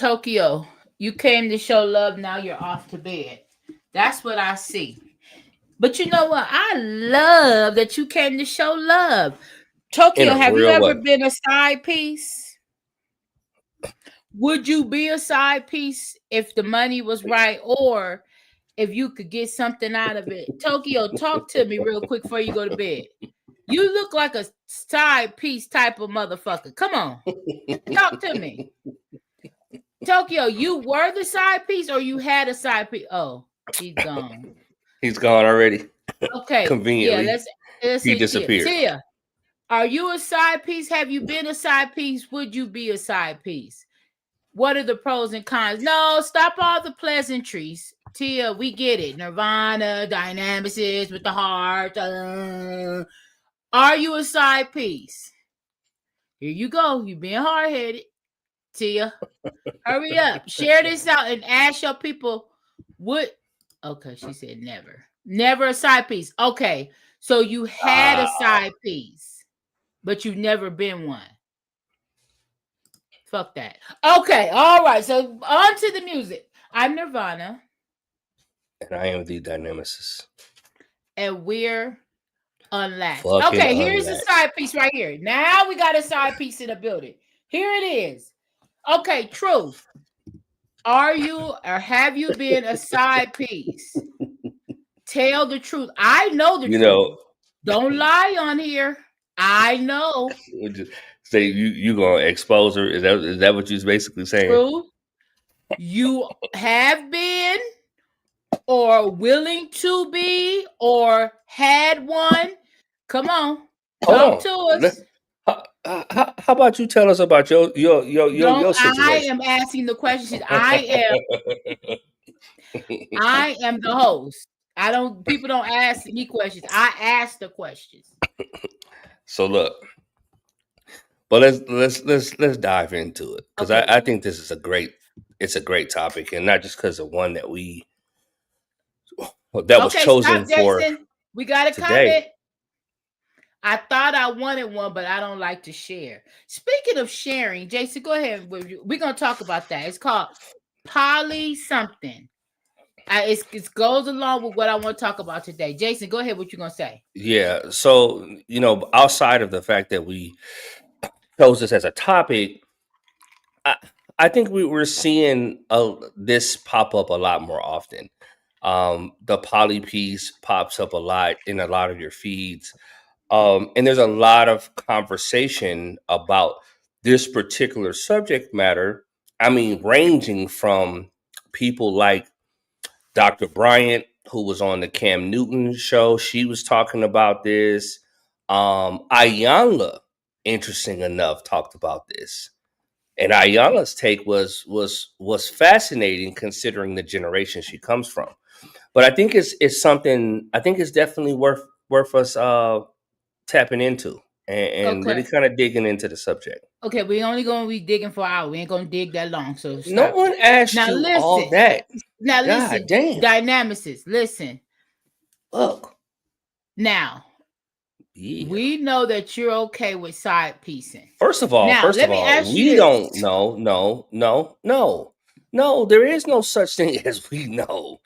Tokyo, you came to show love. Now you're off to bed. That's what I see. But you know what? I love that you came to show love. in Tokyo, a have you real ever way. been a side piece? Would you be a side piece if the money was right or if you could get something out of it? Tokyo, talk to me real quick before you go to bed. You look like a side piece type of motherfucker. Come on, talk to me. Tokyo, you were the side piece or you had a side piece? Oh, he's gone. He's gone already. Okay, yeah, Conveniently, let's he see Tia. disappeared. Tia, are you a side piece? Have you been a side piece? Would you be a side piece? What are the pros and cons? No, stop all the pleasantries. Tia, we get it. Nirvana, Dynamics with the heart. Are you a side piece? Here you go. You being hard headed. Tia, hurry up. Share this out and ask your people what. Okay, she said never. Never a side piece. Okay, so you had a Ah, side piece, but you've never been one. Fuck that. Okay, all right. So on to the music. I'm Nirvana, and I am the dynamicist. and we're unlatched. Fucking Okay, here's a unlatched. side piece right here. Now we got a side piece in the building. Here it is. Okay, truth. Are you or have you been a side piece? Tell the truth. I know the You truth. know, Don't lie on here. I know. would you say you gonna expose her? Is that what you're basically saying? Truth. You have been or willing to be or had one. Come on. Hold Talk on. to Let, us. how about you tell us about Don't your I situation? am asking the questions. I am the host. I don't people don't ask me questions. I ask the questions. So look, but let's dive into it because I, Okay. I think this is a great topic, and not just because of one that was Okay, stop, chosen for Jason. We got a today. comment. I thought I wanted one, but I don't like to share. Speaking of sharing, Jason, go ahead. We're gonna talk about that. It's called poly something. It goes along with what I want to talk about today. Jason, go ahead. What you gonna say? Yeah. So outside of the fact that we chose this as a topic, I, I think we're seeing this pop up a lot more often. The poly piece pops up a lot in a lot of your feeds. And there's a lot of conversation about this particular subject matter. I mean, ranging from people like Dr. Bryant, who was on the Cam Newton show, she was talking about this. Ayanla, interesting enough, talked about this. And Ayanla's take was fascinating considering the generation she comes from. But I think it's something I think it's definitely worth us tapping into and really Okay. kind of digging into the subject. Okay, we only gonna be digging for an hour. We ain't gonna dig that long. So No stop it. one asked Now you all listen. that. Now God listen. damn. Dynamicists, listen. Look. Now Yeah. we know that you're okay with side piecing. First of all, Now first of let me all, ask you we this. don't know. No, there is no such thing as we know.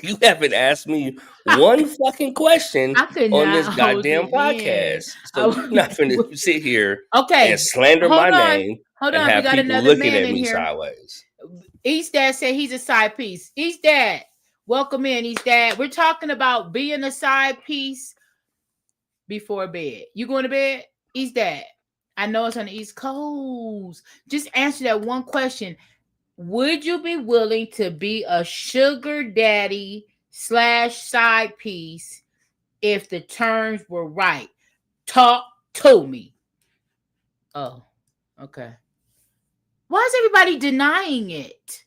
You haven't asked me one fucking question I could on this not hold goddamn it in. podcast. So you're not going to sit here and Okay, slander hold my on. name Hold and on. We have got people another looking man at in me here. sideways. East Dad said he's a side piece. East Dad, welcome in, East Dad. We're talking about being a side piece before bed. You going to bed? East Dad. I know it's on the East Coast. Just answer that one question. Would you be willing to be a sugar daddy slash side piece if the terms were right? Talk to me. Oh, okay. Why is everybody denying it?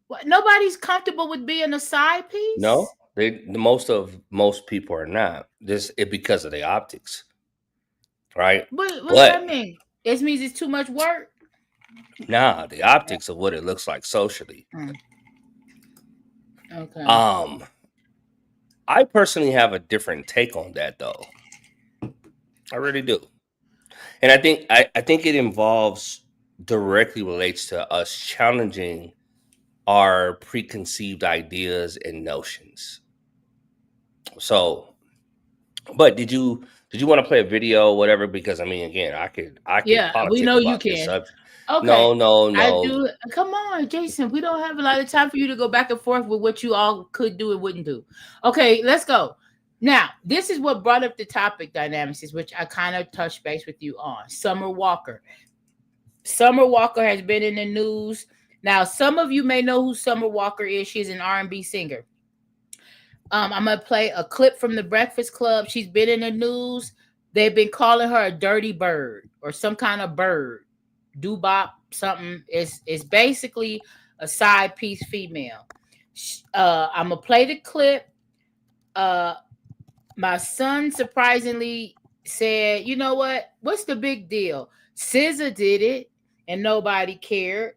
What? Nobody's comfortable with being a side No, piece? most people are not. This it because of the optics, right? What does But that mean? It means it's too much work. nah, the optics of what it looks like socially. Mm, okay. Um, I personally have a different take on that though. I really do. And I think it involves directly relates to us challenging our preconceived ideas and notions. So, but did you want to play a video, or whatever? Because I mean, again, I could Yeah, we politic know you about this can. subject. Okay. No, no, I no. do. Come on, Jason. We don't have a lot of time for you to go back and forth with what you all could do and wouldn't do. Okay, let's go. Now, this is what brought up the topic dynamics, is which I kind of touched base with you on. Summer Walker. Summer Walker has been in the news. Now, some of you may know who Summer Walker is. She's an R&B singer. I'm gonna play a clip from the Breakfast Club. She's been in the news. They've been calling her a dirty bird or some kind of bird, doobop something. It's basically a side piece female. I'm gonna play the clip. My son surprisingly said, "You know what? What's the big deal? SZA did it, and nobody cared."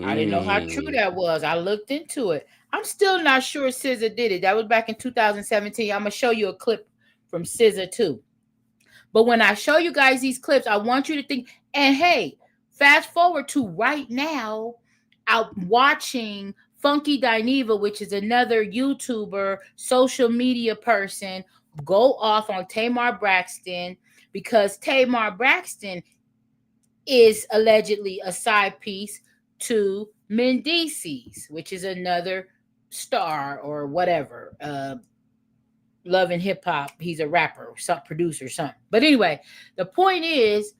I didn't know how true Mm. that was. I looked into it. I'm still not sure SZA did it. That was back in 2017. I'm gonna show you a clip from SZA too. But when I show you guys these clips, I want you to think. And hey, fast forward to right now, out watching Funky Dineva, which is another YouTuber, social media person, go off on Tamar Braxton because Tamar Braxton is allegedly a side piece to Mendices, which is another star or whatever. Love and hip hop. He's a rapper, some producer, something. But anyway, the point is,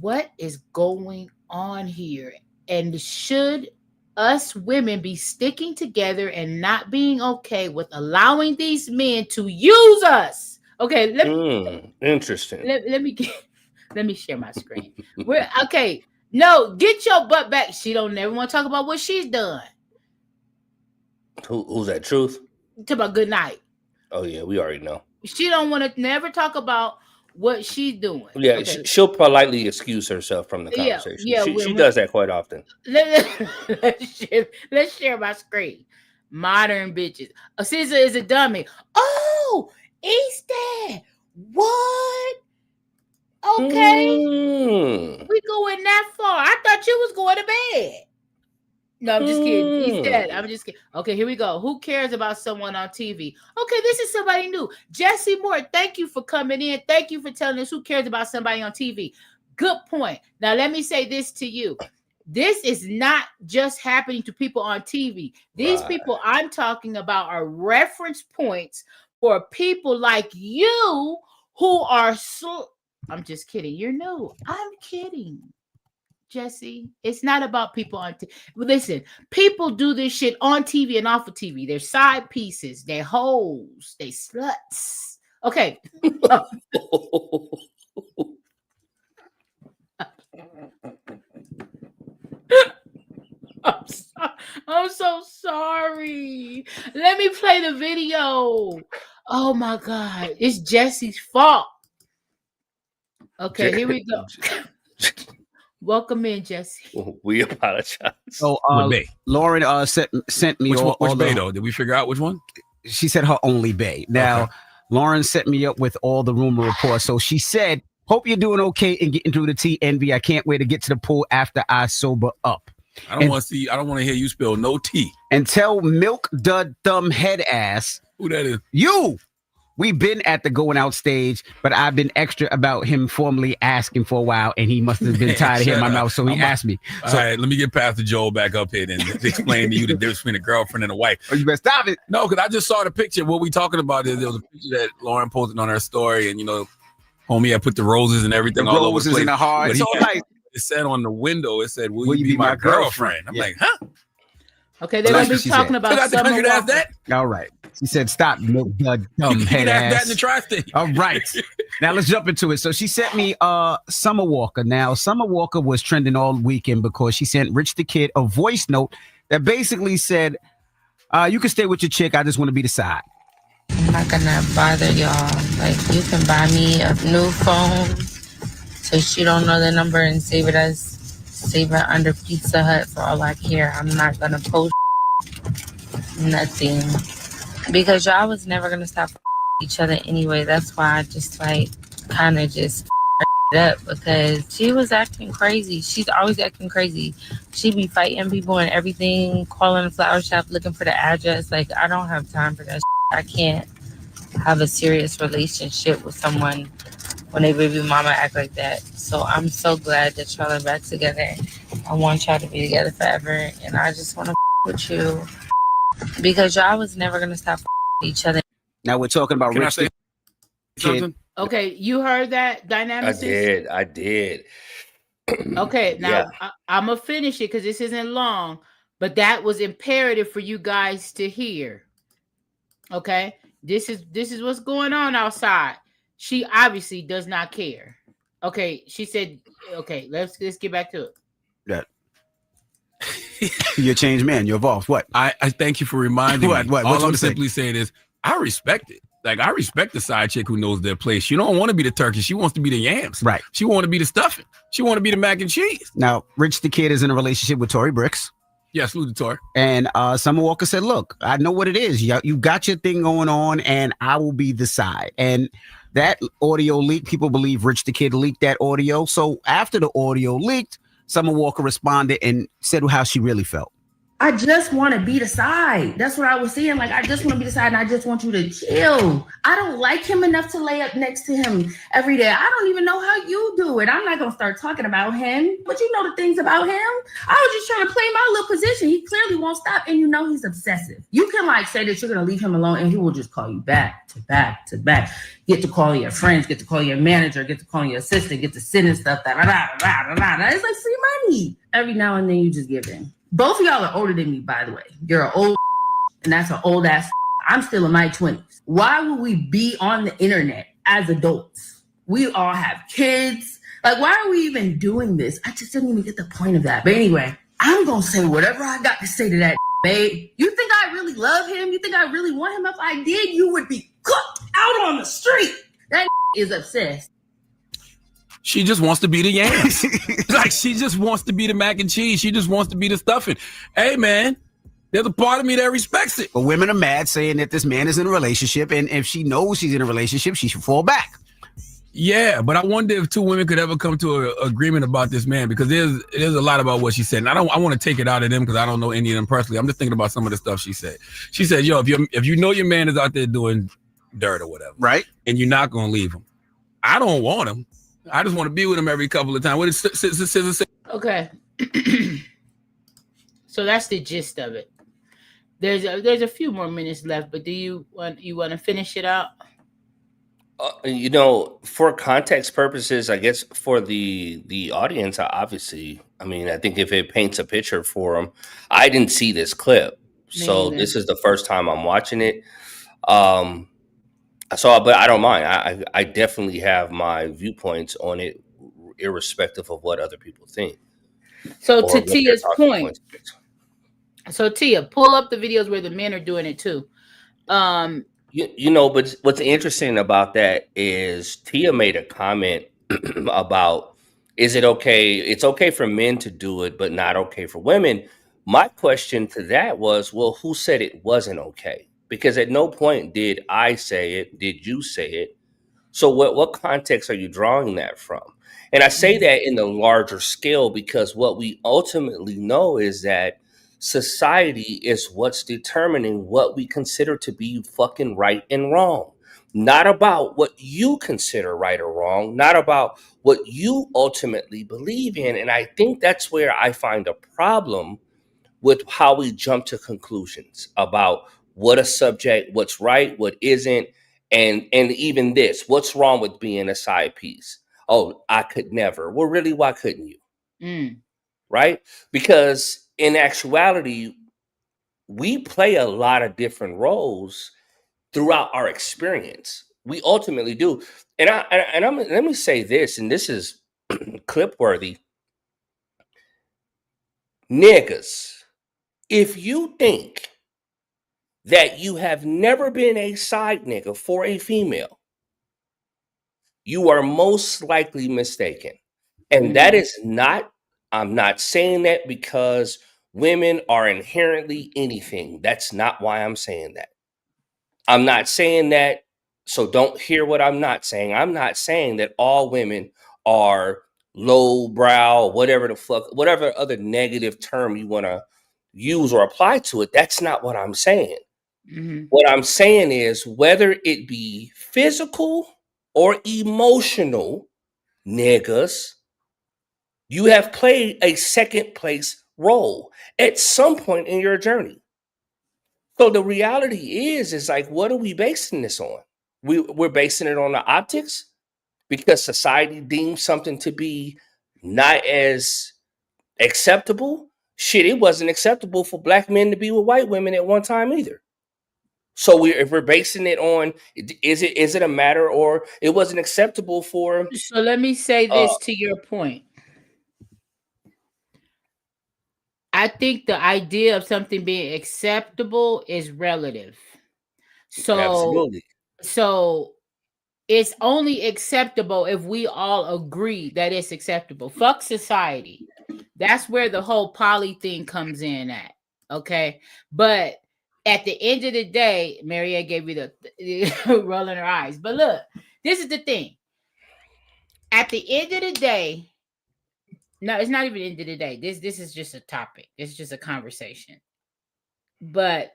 what is going on here? And should us women be sticking together and not being okay with allowing these men to use us? Okay, Interesting. let me get, let me share my screen. We're okay. No, get your butt back. She don't never want to talk about what she's done. Who's that? Truth? Talk about good night. Oh yeah, we already know. She don't want to never talk about what she's doing. Yeah, Okay. she'll politely excuse herself from the Yeah, conversation. yeah. She does that quite often. Let's share my screen. Modern bitches. SZA is a dummy. Oh, is that what? Okay, we going that far. I thought you was going to bed. No, I'm just kidding. He's dead. I'm just kidding. Okay, here we go. Who cares about someone on TV? Okay, this is somebody new. Jesse Moore, thank you for coming in. Thank you for telling us who cares about somebody on TV. Good point. Now, let me say this to you. This is not just happening to people on TV. These Right. people I'm talking about are reference points for people like you who are so. I'm just kidding. You're new. I'm kidding. Jesse, it's not about people on TV. Listen, people do this shit on TV and off of TV. They're side pieces, they're hoes, they sluts. Okay. I'm so sorry. Let me play the video. Oh my God. It's Jesse's fault. Okay, here we go. Welcome in, Jesse. We apologize. So Bae? Lauren sent me Which all, one, which all Bay the, though? Did we figure out which one? she said her only Bay. Now, Lauren set me up with all the rumor reports. So she said, hope you're doing okay and getting through the TNV. I can't wait to get to the pool after I sober up. I don't want to see. I don't want to hear you spell no T. And tell Milk Dud Thumb Head Ass, Who that is? you. We've been at the going out stage, but I've been extra about him formally asking for a while, and he must have been tired of hearing my mouth, so he asked me. All right, let me get Pastor Joel back up here and explain to you the difference between a girlfriend and a wife. Oh, you better stop it. No, because I just saw the picture. What we talking about is there was a picture that Lauren posted on her story, and homie had put the roses and everything The all over the roses place. in the heart. But It's all nice. it said on the window, it said, "Will you be my girlfriend?" I'm like, huh? Okay, they're Well, gonna be she talking said. about Got the Summer country to ask Walker. that? All right. She said, stop, Milk Dud You Thumb can Head ask that Ass. in the tri-state. All right. Now let's jump into it. So she sent me Summer Walker. Now, Summer Walker was trending all weekend because she sent Rich the Kid a voice note that basically said, you can stay with your chick. I just want to be the side. I'm not gonna bother y'all. Like, you can buy me a new phone so she don't know the number and save it under Pizza Hut for all I care. I'm not gonna post nothing because y'all was never gonna stop each other anyway. That's why I just kind of just up because she was acting crazy. She's always acting crazy. She be fighting people and everything, calling the flower shop looking for the address. Like, I don't have time for that. I can't have a serious relationship with someone when they baby mama act like that. So I'm so glad that y'all are back together. I want y'all to be together forever, and I just want to with you because y'all was never gonna stop with each other. Now we're talking about Can I Rich say the Kid. something? Okay, you heard that, Dynamicist? I did. Okay, Yeah. now I'm gonna finish it because this isn't long, but that was imperative for you guys to hear. Okay, this is what's going on outside. She obviously does not care. Okay, she said. Okay, let's get back to it. That you're a changed man. You're evolved. What? I thank you for reminding What? me. What? All What you I'm wanna say? simply saying is I respect it. Like, I respect the side chick who knows their place. She don't want to be the turkey. She wants to be the yams. Right. She want to be the stuffing. She want to be the mac and cheese. Now, Rich the Kid is in a relationship with Tory Bricks. Yeah, salute to Tori. And Summer Walker said, look, I know what it is. You got your thing going on, and I will be the side. And that audio leak, people believe Rich the Kid leaked that audio. So after the audio leaked, Summer Walker responded and said how she really felt. I just want to be the side. That's what I was saying. Like, I just want to be the side, and I just want you to chill. I don't like him enough to lay up next to him every day. I don't even know how you do it. I'm not going to start talking about him, but you know the things about him. I was just trying to play my little position. He clearly won't stop, and you know he's obsessive. You can, like, say that you're going to leave him alone, and he will just call you back to back to back. Get to call your friends, get to call your manager, get to call your assistant, get to sending stuff. It's like free money. Every now and then you just give in. Both of y'all are older than me, by the way. You're an old and that's an old ass. I'm still in my 20s. Why would we be on the internet as adults? We all have kids. Like, why are we even doing this? I just didn't even get the point of that. But anyway, I'm going to say whatever I got to say to that, babe. You think I really love him? You think I really want him? If I did, you would be cooked out on the street. That is obsessed. She just wants to be the yams. Like, she just wants to be the mac and cheese. She just wants to be the stuffing. Hey, man, there's a part of me that respects it. But women are mad saying that this man is in a relationship, and if she knows she's in a relationship, she should fall back. Yeah, but I wonder if two women could ever come to an agreement about this man, because there's a lot about what she said. And I want to take it out of them because I don't know any of them personally. I'm just thinking about some of the stuff she said. She said, yo, if you know your man is out there doing dirt or whatever, right, and you're not going to leave him, I don't want him. I just want to be with him every couple of times. What is scissors? Okay. So that's the gist of it. There's a few more minutes left, but do you want to finish it out? You know, for context purposes, I guess for the audience, obviously, I mean, I think if it paints a picture for them, I didn't see this clip, so this is the first time I'm watching it. But I don't mind. I definitely have my viewpoints on it, irrespective of what other people think. So to Tia's point, so Tia, pull up the videos where the men are doing it too. You know, but what's interesting about that is Tia made a comment about, is it okay? It's okay for men to do it, but not okay for women. My question to that was, well, who said it wasn't okay? Because at no point did I say it, did you say it? So what context are you drawing that from? And I say that in the larger scale because what we ultimately know is that society is what's determining what we consider to be fucking right and wrong. Not about what you consider right or wrong, not about what you ultimately believe in. And I think that's where I find a problem with how we jump to conclusions about what a subject, what's right, what isn't, and even this, what's wrong with being a side piece? Oh, I could never. Well, really, why couldn't you? Right? Because in actuality, we play a lot of different roles throughout our experience. We ultimately do. And let me say this, and this is clip worthy. Niggas, if you think that you have never been a side nigga for a female, you are most likely mistaken. And that is not, I'm not saying that because women are inherently anything. That's not why I'm saying that. I'm not saying that, so don't hear what I'm not saying. I'm not saying that all women or low brow, whatever the fuck, whatever other negative term you want to use or apply to it. That's not what I'm saying. Mhm. What I'm saying is whether it be physical or emotional, niggas, you have played a second place role at some point in your journey. So the reality is like, what are we basing this on? We're basing it on the optics because society deems something to be not as acceptable. Shit, it wasn't acceptable for black men to be with white women at one time either. So if we're basing it on, is it a matter, or it wasn't acceptable for? So let me say this to your point. I think the idea of something being acceptable is relative. Absolutely. So it's only acceptable if we all agree that it's acceptable. Fuck society. That's where the whole poly thing comes in at. Okay. But at the end of the day, Mariette gave me the rolling her eyes. But look, this is the thing. At the end of the day, no, it's not even the end of the day. This is just a topic. It's just a conversation. But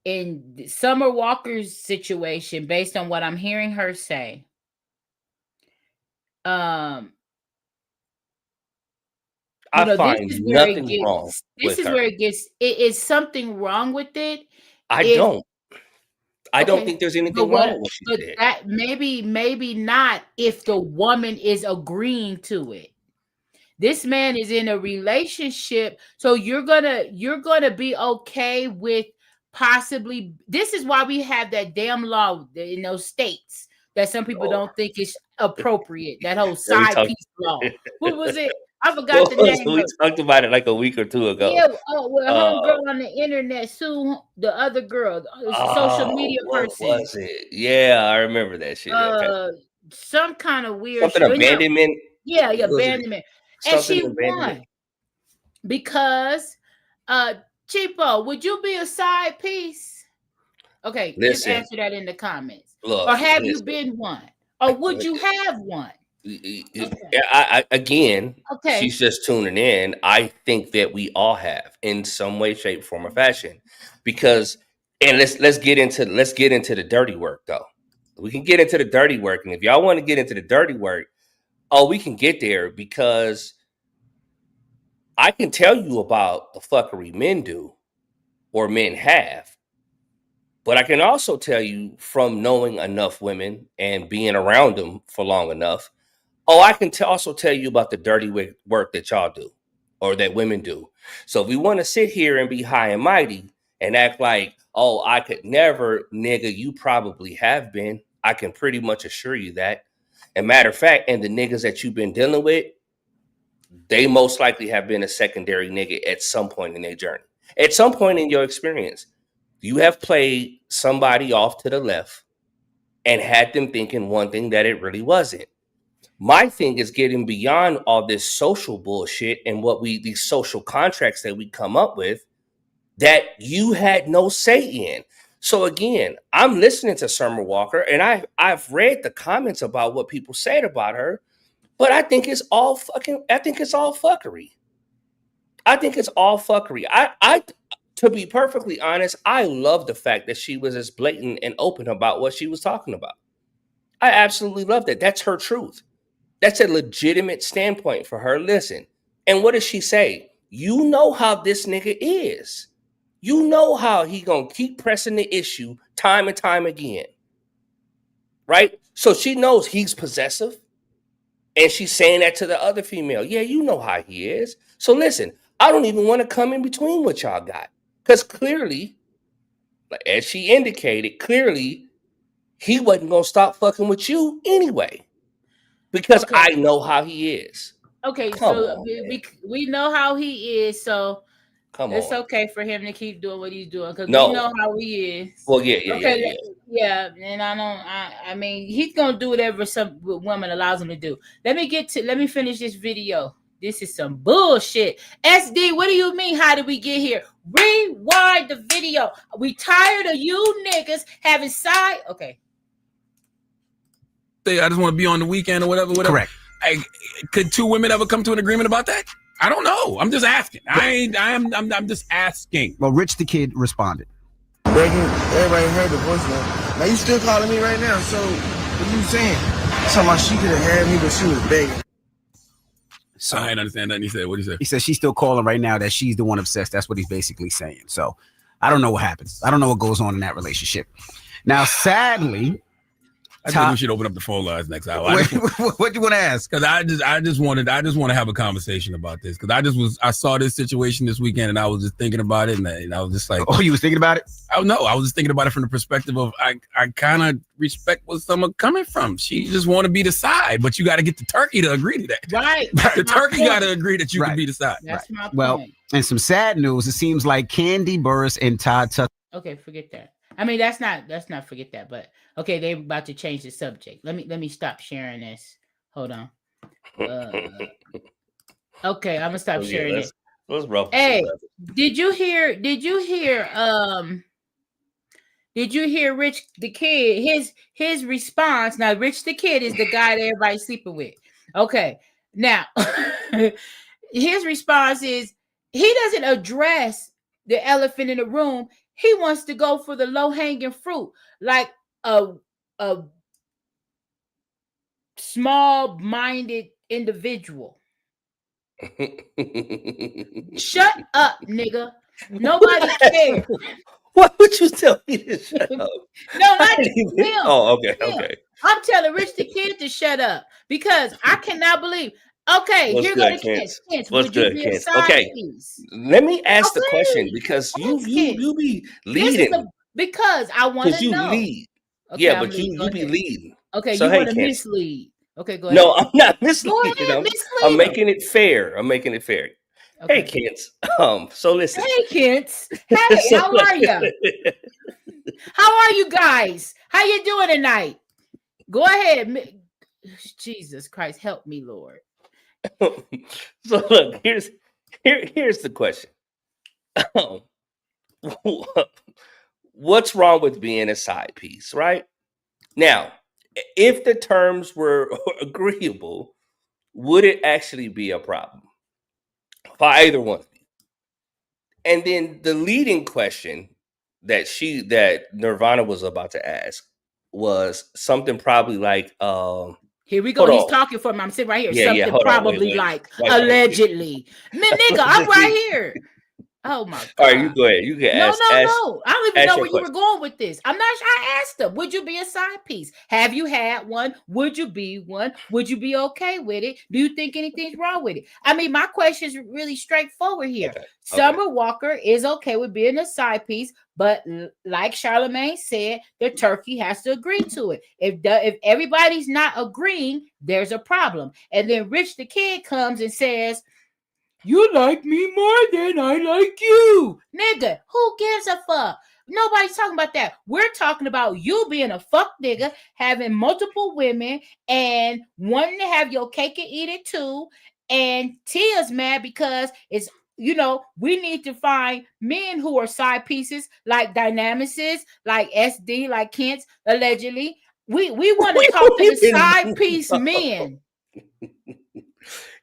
in Summer Walker's situation, based on what I'm hearing her say, I this find is where it nothing wrong gets. This with is her. where it gets. It is something wrong with it. I If don't. I don't think there's anything wrong with what she but said. that maybe not if the woman is agreeing to it. This man is in a relationship, so you're gonna be okay with possibly. This is why we have that damn law in those states that some people don't think is appropriate. That whole Yeah, we side talked. piece law. What was it? I forgot What the was name we of. talked about it like a week or two ago? Yeah, oh, well, Uh, homegirl on the internet sued the other girl, social media what person. was it? Yeah, I remember that shit. Okay, Uh, some kind of weird something shit. But yeah, abandonment. yeah, Was it abandonment, and something she abandonment? won because, Chipo, would you be a side piece? Okay, just Listen, answer that in the comments. look, Or have you listen. been one? Or would you have one? Okay, Again, okay, she's just tuning in. I think that we all have in some way, shape, form, or fashion, because and let's get into the dirty work though. We can get into the dirty work, and if y'all want to get into the dirty work, oh, we can get there because I can tell you about the fuckery men do or men have, but I can also tell you from knowing enough women and being around them for long enough. Oh, I can also tell you about the dirty work that y'all do or that women do. So if we want to sit here and be high and mighty and act like, oh, I could never, nigga, you probably have been. I can pretty much assure you that. And matter of fact, and the niggas that you've been dealing with, they most likely have been a secondary nigga at some point in their journey. At some point in your experience, you have played somebody off to the left and had them thinking one thing that it really wasn't. My thing is getting beyond all this social bullshit and these social contracts that we come up with that you had no say in. So again, I'm listening to Summer Walker and I've read the comments about what people said about her, but I think it's all fuckery. I think it's all fuckery. I to be perfectly honest, I love the fact that she was as blatant and open about what she was talking about. I absolutely love that. That's her truth. That's a legitimate standpoint for her. Listen, and what does she say? You know how this nigga is. You know how he gonna keep pressing the issue time and time again, right? So she knows he's possessive, and she's saying that to the other female. Yeah, you know how he is. So listen, I don't even want to come in between what y'all got, because clearly, like as she indicated, clearly he wasn't gonna stop fucking with you anyway, because okay, I know how he is. okay. Come So on, man. we know how he is. So Come it's on. okay for him to keep doing what he's doing because we No. know how he is. Well, yeah, yeah, yeah, Okay, yeah. yeah, and I mean, he's gonna do whatever some woman allows him to do. Let me finish this video. This is some bullshit. SD, what do you mean? How did we get here? Rewind the video. We tired of you niggas having side. Okay. I just want to be on the weekend or whatever. Correct. Could two women ever come to an agreement about that? I don't know. I'm just asking. I'm just asking. Well, Rich the Kid responded. Begging, everybody heard the voicemail. Now you still calling me right now, so what are you saying? Somehow she could have had me, but she was begging. So I didn't understand that. He said, what did he say? He said she's still calling right now, that she's the one obsessed. That's what he's basically saying. So I don't know what happens. I don't know what goes on in that relationship. Now, sadly, I think we should open up the phone lines next hour. What do you want to ask? Because I just want to have a conversation about this. Because I saw this situation this weekend and I was just thinking about it, and I was just like, oh, you was thinking about it? Oh no, I was just thinking about it from the perspective of I kind of respect where someone coming from. She just want to be the side, but you got to get the turkey to agree to that. Right. The turkey got to agree that you can be the side. That's my point. Well, and some sad news. It seems like Candy Burris and Todd Tucker. Okay, forget that. I mean, that's not forget that, but okay, they're about to change the subject. Let me stop sharing this. Hold on. Okay, I'm gonna stop sharing this. Hey, did you hear Rich the Kid? His response. Now, Rich the Kid is the guy that everybody's sleeping with. Okay, now his response is he doesn't address the elephant in the room. He wants to go for the low-hanging fruit, like a small-minded individual. Shut up, nigga. Nobody cares. What would you tell me to shut up? No, not him. Oh, okay, okay. I'm telling Rich the Kid to shut up because I cannot believe. Okay, What's here good, go the Kents. What's good, Kents? Okay, let me ask the question because you be leading. Because I want to know. You lead. Okay, yeah, but you be leading. Okay, so you want to mislead. Okay, go ahead. No, I'm not misleading. Go ahead, I'm making it fair. Okay. Hey, Kents. So listen. Hey, Kents. Hey, how are you? How are you guys? How you doing tonight? Go ahead. Jesus Christ, help me, Lord. So look, here's the question. What's wrong with being a side piece, right? Now, if the terms were agreeable, would it actually be a problem for either one of you? And then the leading question that Nirvana was about to ask was something probably like here we go. He's talking for me. I'm sitting right here. Yeah, something probably like allegedly. Nigga, I'm right here. Oh my God. All right, you go ahead. You can ask. No. I don't even know where you were going with this. I asked him, would you be a side piece? Have you had one? Would you be one? Would you be okay with it? Do you think anything's wrong with it? I mean, my question is really straightforward here. Okay. Summer Walker is okay with being a side piece, but like Charlamagne said, the turkey has to agree to it. If everybody's not agreeing, there's a problem. And then Rich the Kid comes and says, you like me more than I like you. Nigga, who gives a fuck? Nobody's talking about that. We're talking about you being a fuck nigga, having multiple women, and wanting to have your cake and eat it too. And Tia's mad because it's, we need to find men who are side pieces, like Dynamics, like SD, like Kent's, allegedly. We want to talk to the side piece men.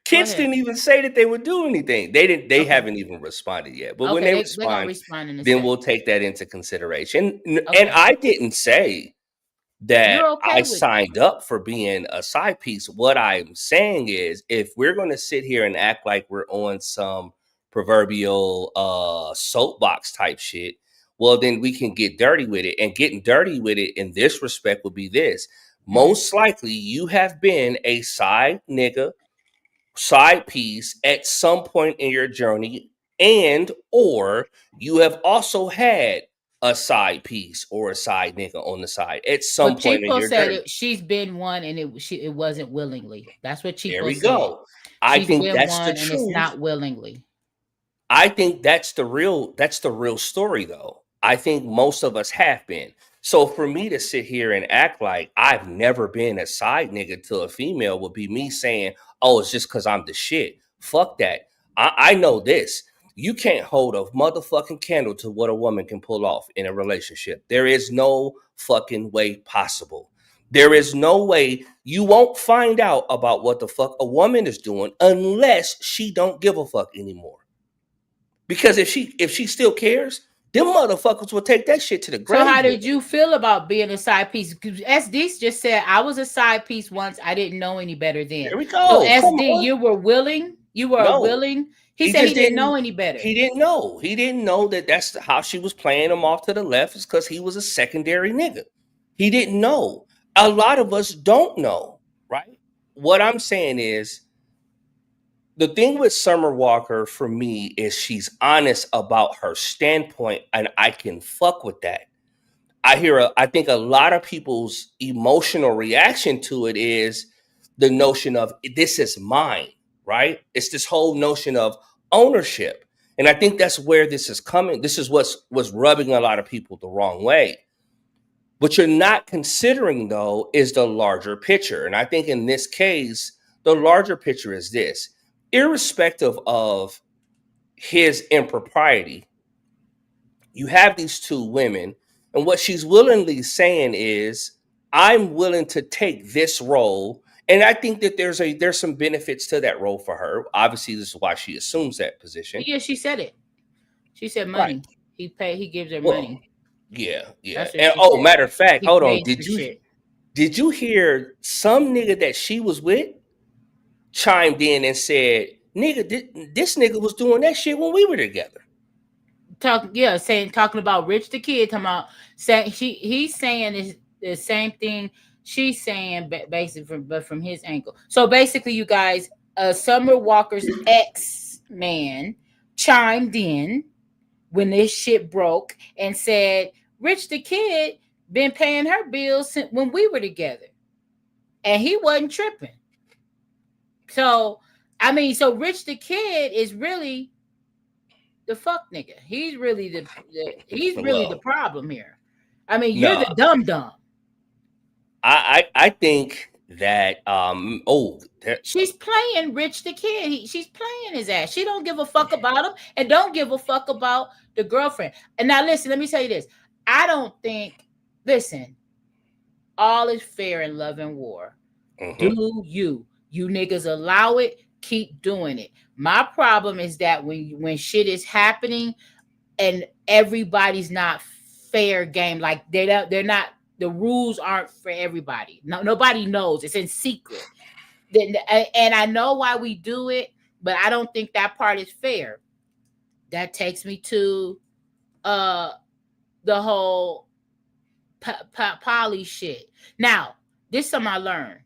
Kids didn't even say that they would do anything. They didn't. They haven't even responded yet. But when they respond, then we'll take that into consideration. And I didn't say that I signed up for being a side piece. What I'm saying is, if we're going to sit here and act like we're on some proverbial soapbox type shit, well, then we can get dirty with it. And getting dirty with it in this respect would be this: most likely, you have been a side piece at some point in your journey, and or you have also had a side piece or a side nigga on the side at some point in your journey. She's been one, and it wasn't willingly. That's what Chico said. There we go. I think that's the truth. And it's not willingly. I think that's the real story, though. I think most of us have been. So for me to sit here and act like I've never been a side nigga to a female would be me saying, oh, it's just because I'm the shit. Fuck that. I know this. You can't hold a motherfucking candle to what a woman can pull off in a relationship. There is no fucking way possible. There is no way you won't find out about what the fuck a woman is doing unless she don't give a fuck anymore. Because if she still cares, them motherfuckers will take that shit to the So grave. how did you feel about being a side piece? SD just said I was a side piece once. I didn't know any better then. There we So go. Come SD, on. you were willing. You were No, willing. He he said he just didn't know didn't. any better. He didn't know. He didn't know that that's how she was playing him off to the left. Is because he was a secondary nigga. He didn't know. A lot of us don't know, right? What I'm saying is the thing with Summer Walker for me is she's honest about her standpoint, and I can fuck with that. I think a lot of people's emotional reaction to it is the notion of this is mine, right? It's this whole notion of ownership. And I think that's where this is coming. This is what's rubbing a lot of people the wrong way. What you're not considering though is the larger picture. And I think in this case, the larger picture is this. Irrespective of his impropriety, you have these two women, and what she's willingly saying is, I'm willing to take this role. And I think that there's some benefits to that role for her. Obviously, this is why she assumes that position. Yeah, she said it. She said Right. money. He gives her Well, money. yeah, yeah. That's what And she oh, said. matter of fact, He hold on. pays for shit. Did you hear some nigga that she was with chimed in and said, nigga, this nigga was doing that shit when we were together. Talking about Rich the Kid, talking about he's saying is the same thing she's saying, basically from his angle. So basically, you guys, Summer Walker's ex man chimed in when this shit broke and said Rich the Kid been paying her bills since when we were together, and he wasn't tripping. So I mean, so Rich the Kid is really the fuck nigga. He's really the problem here. I mean, you're Nah, the dumb. I think that She's playing Rich the Kid. She's playing his ass. She don't give a fuck about him and don't give a fuck about the girlfriend. And now listen, let me tell you this. I don't think, listen, all is fair in love and war. Do you niggas allow it? Keep doing it. My problem is that when shit is happening and everybody's not fair game, like they're not, the rules aren't for everybody. No, nobody knows. It's in secret. And I know why we do it, but I don't think that part is fair. That takes me to the whole poly shit. Now, this is something I learned,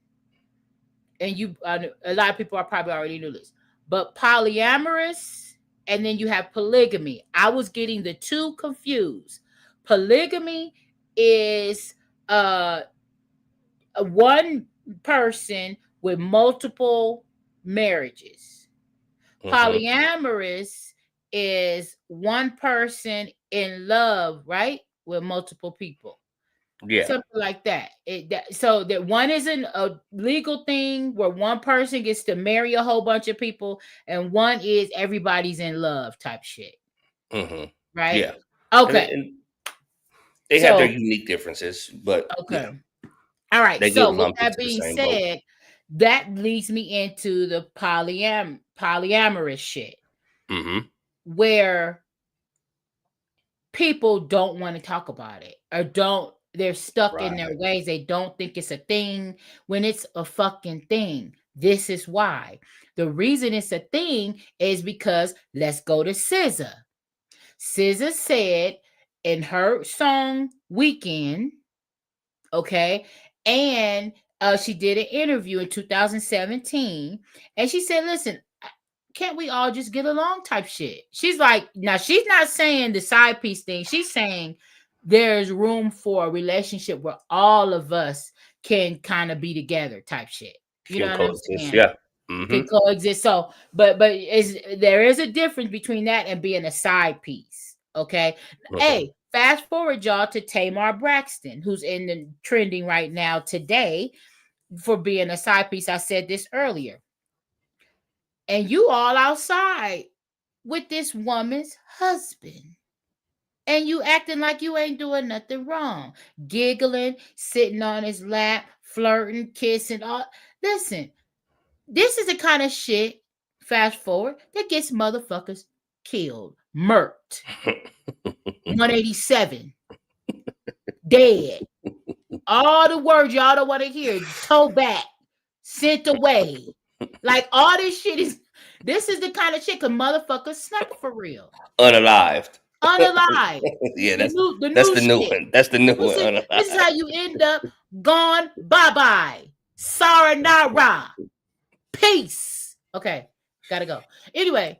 and a lot of people are probably already knew this, but polyamorous, and then you have polygamy. I was getting the two confused. Polygamy is one person with multiple marriages. Polyamorous is one person in love, right? With multiple people. Yeah. Something like that. So that one isn't a legal thing where one person gets to marry a whole bunch of people, and one is everybody's in love type shit. Right? Yeah. Okay. And they have their unique differences, but okay. Yeah. All right. They So get with lumped that into the being same said, that leads me into the polyamorous shit, where people don't want to talk about it, or they're stuck in their ways. They don't think it's a thing when it's a fucking thing. This is why. The reason it's a thing is because, let's go to SZA. SZA said in her song Weekend, okay, and she did an interview in 2017, and she said, listen, can't we all just get along type shit? She's like, now she's not saying the side piece thing. She's saying there's room for a relationship where all of us can kind of be together type shit. You know what I'm saying? Yeah. Can coexist. So, but there is a difference between that and being a side piece. Okay. Hey, fast forward y'all to Tamar Braxton, who's in the trending right now today for being a side piece. I said this earlier. And you all outside with this woman's husband. And you acting like you ain't doing nothing wrong. Giggling, sitting on his lap, flirting, kissing. All listen, this is the kind of shit. Fast forward that gets motherfuckers killed, murked. 187, dead. All the words y'all don't want to hear. Toe back, sent away. Like all this shit is. This is the kind of shit. Cause motherfuckers snap for real. Unalived. Unalive. Yeah, The that's new the new shit. one. That's the new one. This is how you end up gone. Bye bye. Sayonara. Peace. Okay, gotta go. Anyway,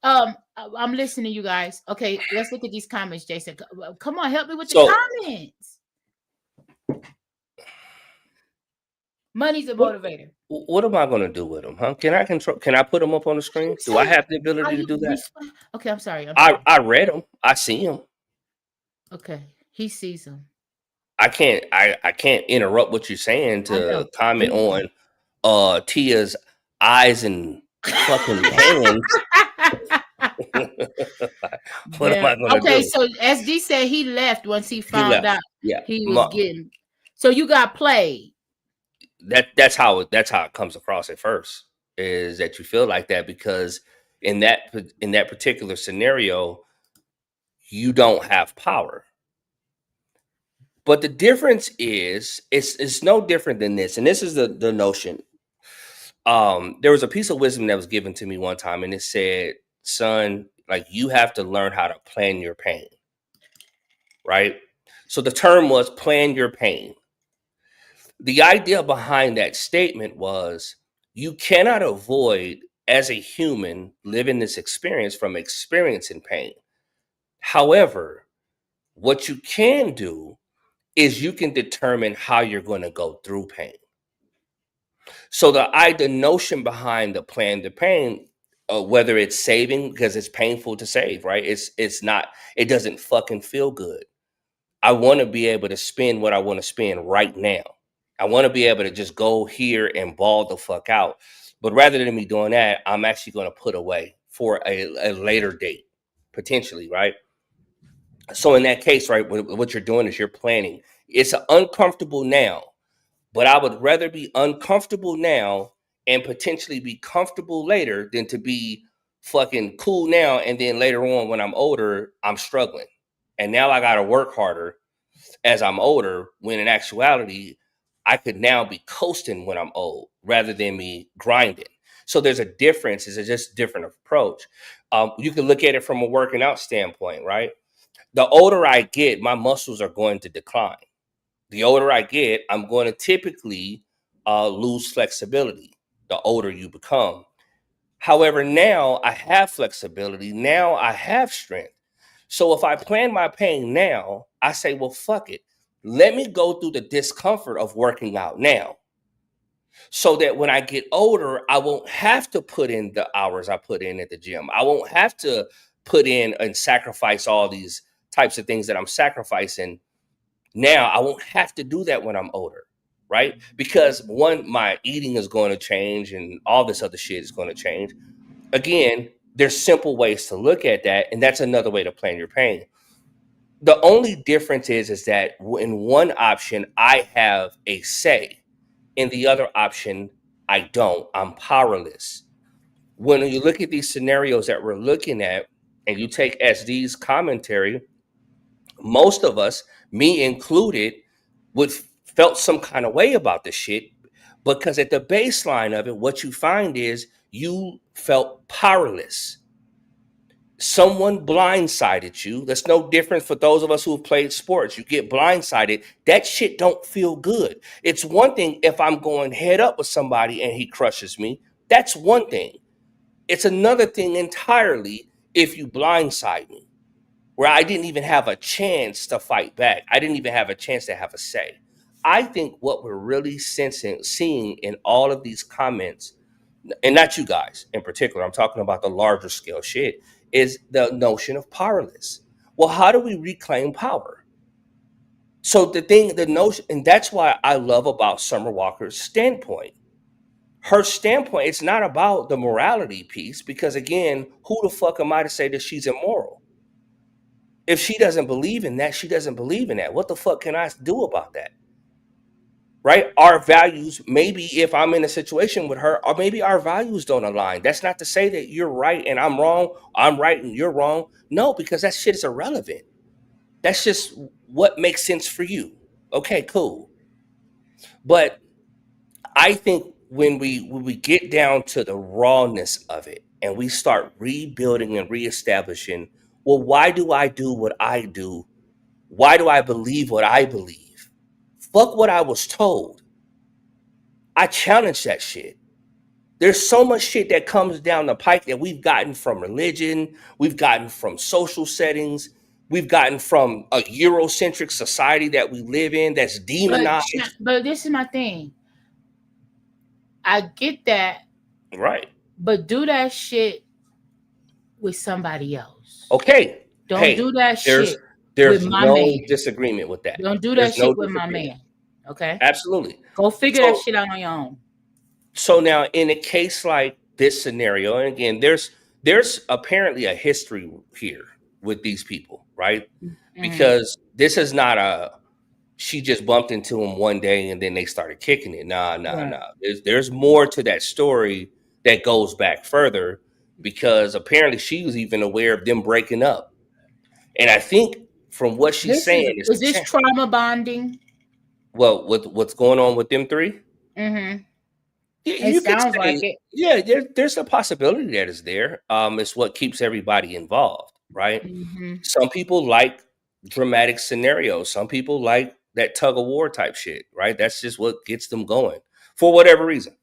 I'm listening to you guys. Okay, let's look at these comments, Jason. Come on, help me with the comments. Money's a motivator. What am I going to do with them, huh? Can I control? Can I put them up on the screen? Do I have the ability to do that? Okay, I'm sorry. I read them. I see them. Okay, he sees them. I can't interrupt what you're saying to comment on Tia's eyes and fucking hands. What am I going to do? Okay, so SD said he left once he found out he was getting. So you got played. That's how it comes across at first, is that you feel like that because in that particular scenario you don't have power. But the difference is it's no different than this, and this is the notion. There was a piece of wisdom that was given to me one time, and it said, son, like, you have to learn how to plan your pain, right? So the term was plan your pain. The idea behind that statement was you cannot avoid, as a human, living this experience from experiencing pain. However, what you can do is you can determine how you're going to go through pain. So the notion behind the plan the pain, whether it's saving because it's painful to save, right? It's not. It doesn't fucking feel good. I want to be able to spend what I want to spend right now. I want to be able to just go here and ball the fuck out. But rather than me doing that, I'm actually going to put away for a later date, potentially, right? So in that case, right, what you're doing is you're planning. It's uncomfortable now, but I would rather be uncomfortable now and potentially be comfortable later than to be fucking cool now and then later on when I'm older, I'm struggling. And now I got to work harder as I'm older, when in actuality, I could now be coasting when I'm old rather than me grinding. So there's a difference. It's just a different approach. You can look at it from a working out standpoint, right? The older I get, my muscles are going to decline. The older I get, I'm going to typically lose flexibility the older you become. However, now I have flexibility. Now I have strength. So if I plan my pain now, I say, well, fuck it. Let me go through the discomfort of working out now, so that when I get older, I won't have to put in the hours I put in at the gym. I won't have to put in and sacrifice all these types of things that I'm sacrificing now. I won't have to do that when I'm older, right? Because one, my eating is going to change and all this other shit is going to change. Again, there's simple ways to look at that, and that's another way to plan your pain. The only difference is that in one option, I have a say. In the other option, I don't. I'm powerless. When you look at these scenarios that we're looking at, and you take SD's commentary, most of us, me included, would felt some kind of way about this shit, because at the baseline of it, what you find is you felt powerless. Someone blindsided you. That's no different for those of us who've played sports. You get blindsided. That shit don't feel good. It's one thing if I'm going head up with somebody and he crushes me. That's one thing. It's another thing entirely if you blindside me, where I didn't even have a chance to fight back. I didn't even have a chance to have a say. I think what we're really seeing in all of these comments, and not you guys in particular, I'm talking about the larger scale shit, is the notion of powerless. Well, how do we reclaim power? So the notion, and that's why I love about Summer Walker's standpoint. Her standpoint, it's not about the morality piece, because again, who the fuck am I to say that she's immoral? If she doesn't believe in that, she doesn't believe in that. What the fuck can I do about that? right? Our values, maybe if I'm in a situation with her, or maybe our values don't align. That's not to say that you're right and I'm wrong, I'm right and you're wrong. No, because that shit is irrelevant. That's just what makes sense for you. Okay, cool. But I think when we get down to the rawness of it and we start rebuilding and reestablishing, well, why do I do what I do? Why do I believe what I believe? Fuck what I was told. I challenge that shit. There's so much shit that comes down the pike that we've gotten from religion, we've gotten from social settings, we've gotten from a Eurocentric society that we live in that's demonized. But this is my thing. I get that, Right. but do that shit with somebody else. Okay. Don't Hey, do that there's shit with there's my man. no disagreement with that. Don't do that There's no shit with my disagreement. man. Okay? Absolutely. Go figure that So shit out on your own. so now in a case like this scenario, and again, there's apparently a history here with these people, right? Mhm. Because this is not a she just bumped into him one day and then they started kicking it. Nah, nah, Right. nah. There's more to that story that goes back further because apparently she was even aware of them breaking up. And I think from what she's This saying is is this trauma bonding? well, with what's going on with them three, Mm-hmm. It you could sounds like say, it. yeah, there's a possibility that is there. It's what keeps everybody involved, right? Mm-hmm. Some people like dramatic scenarios. Some people like that tug of war type shit, right? That's just what gets them going for whatever reason.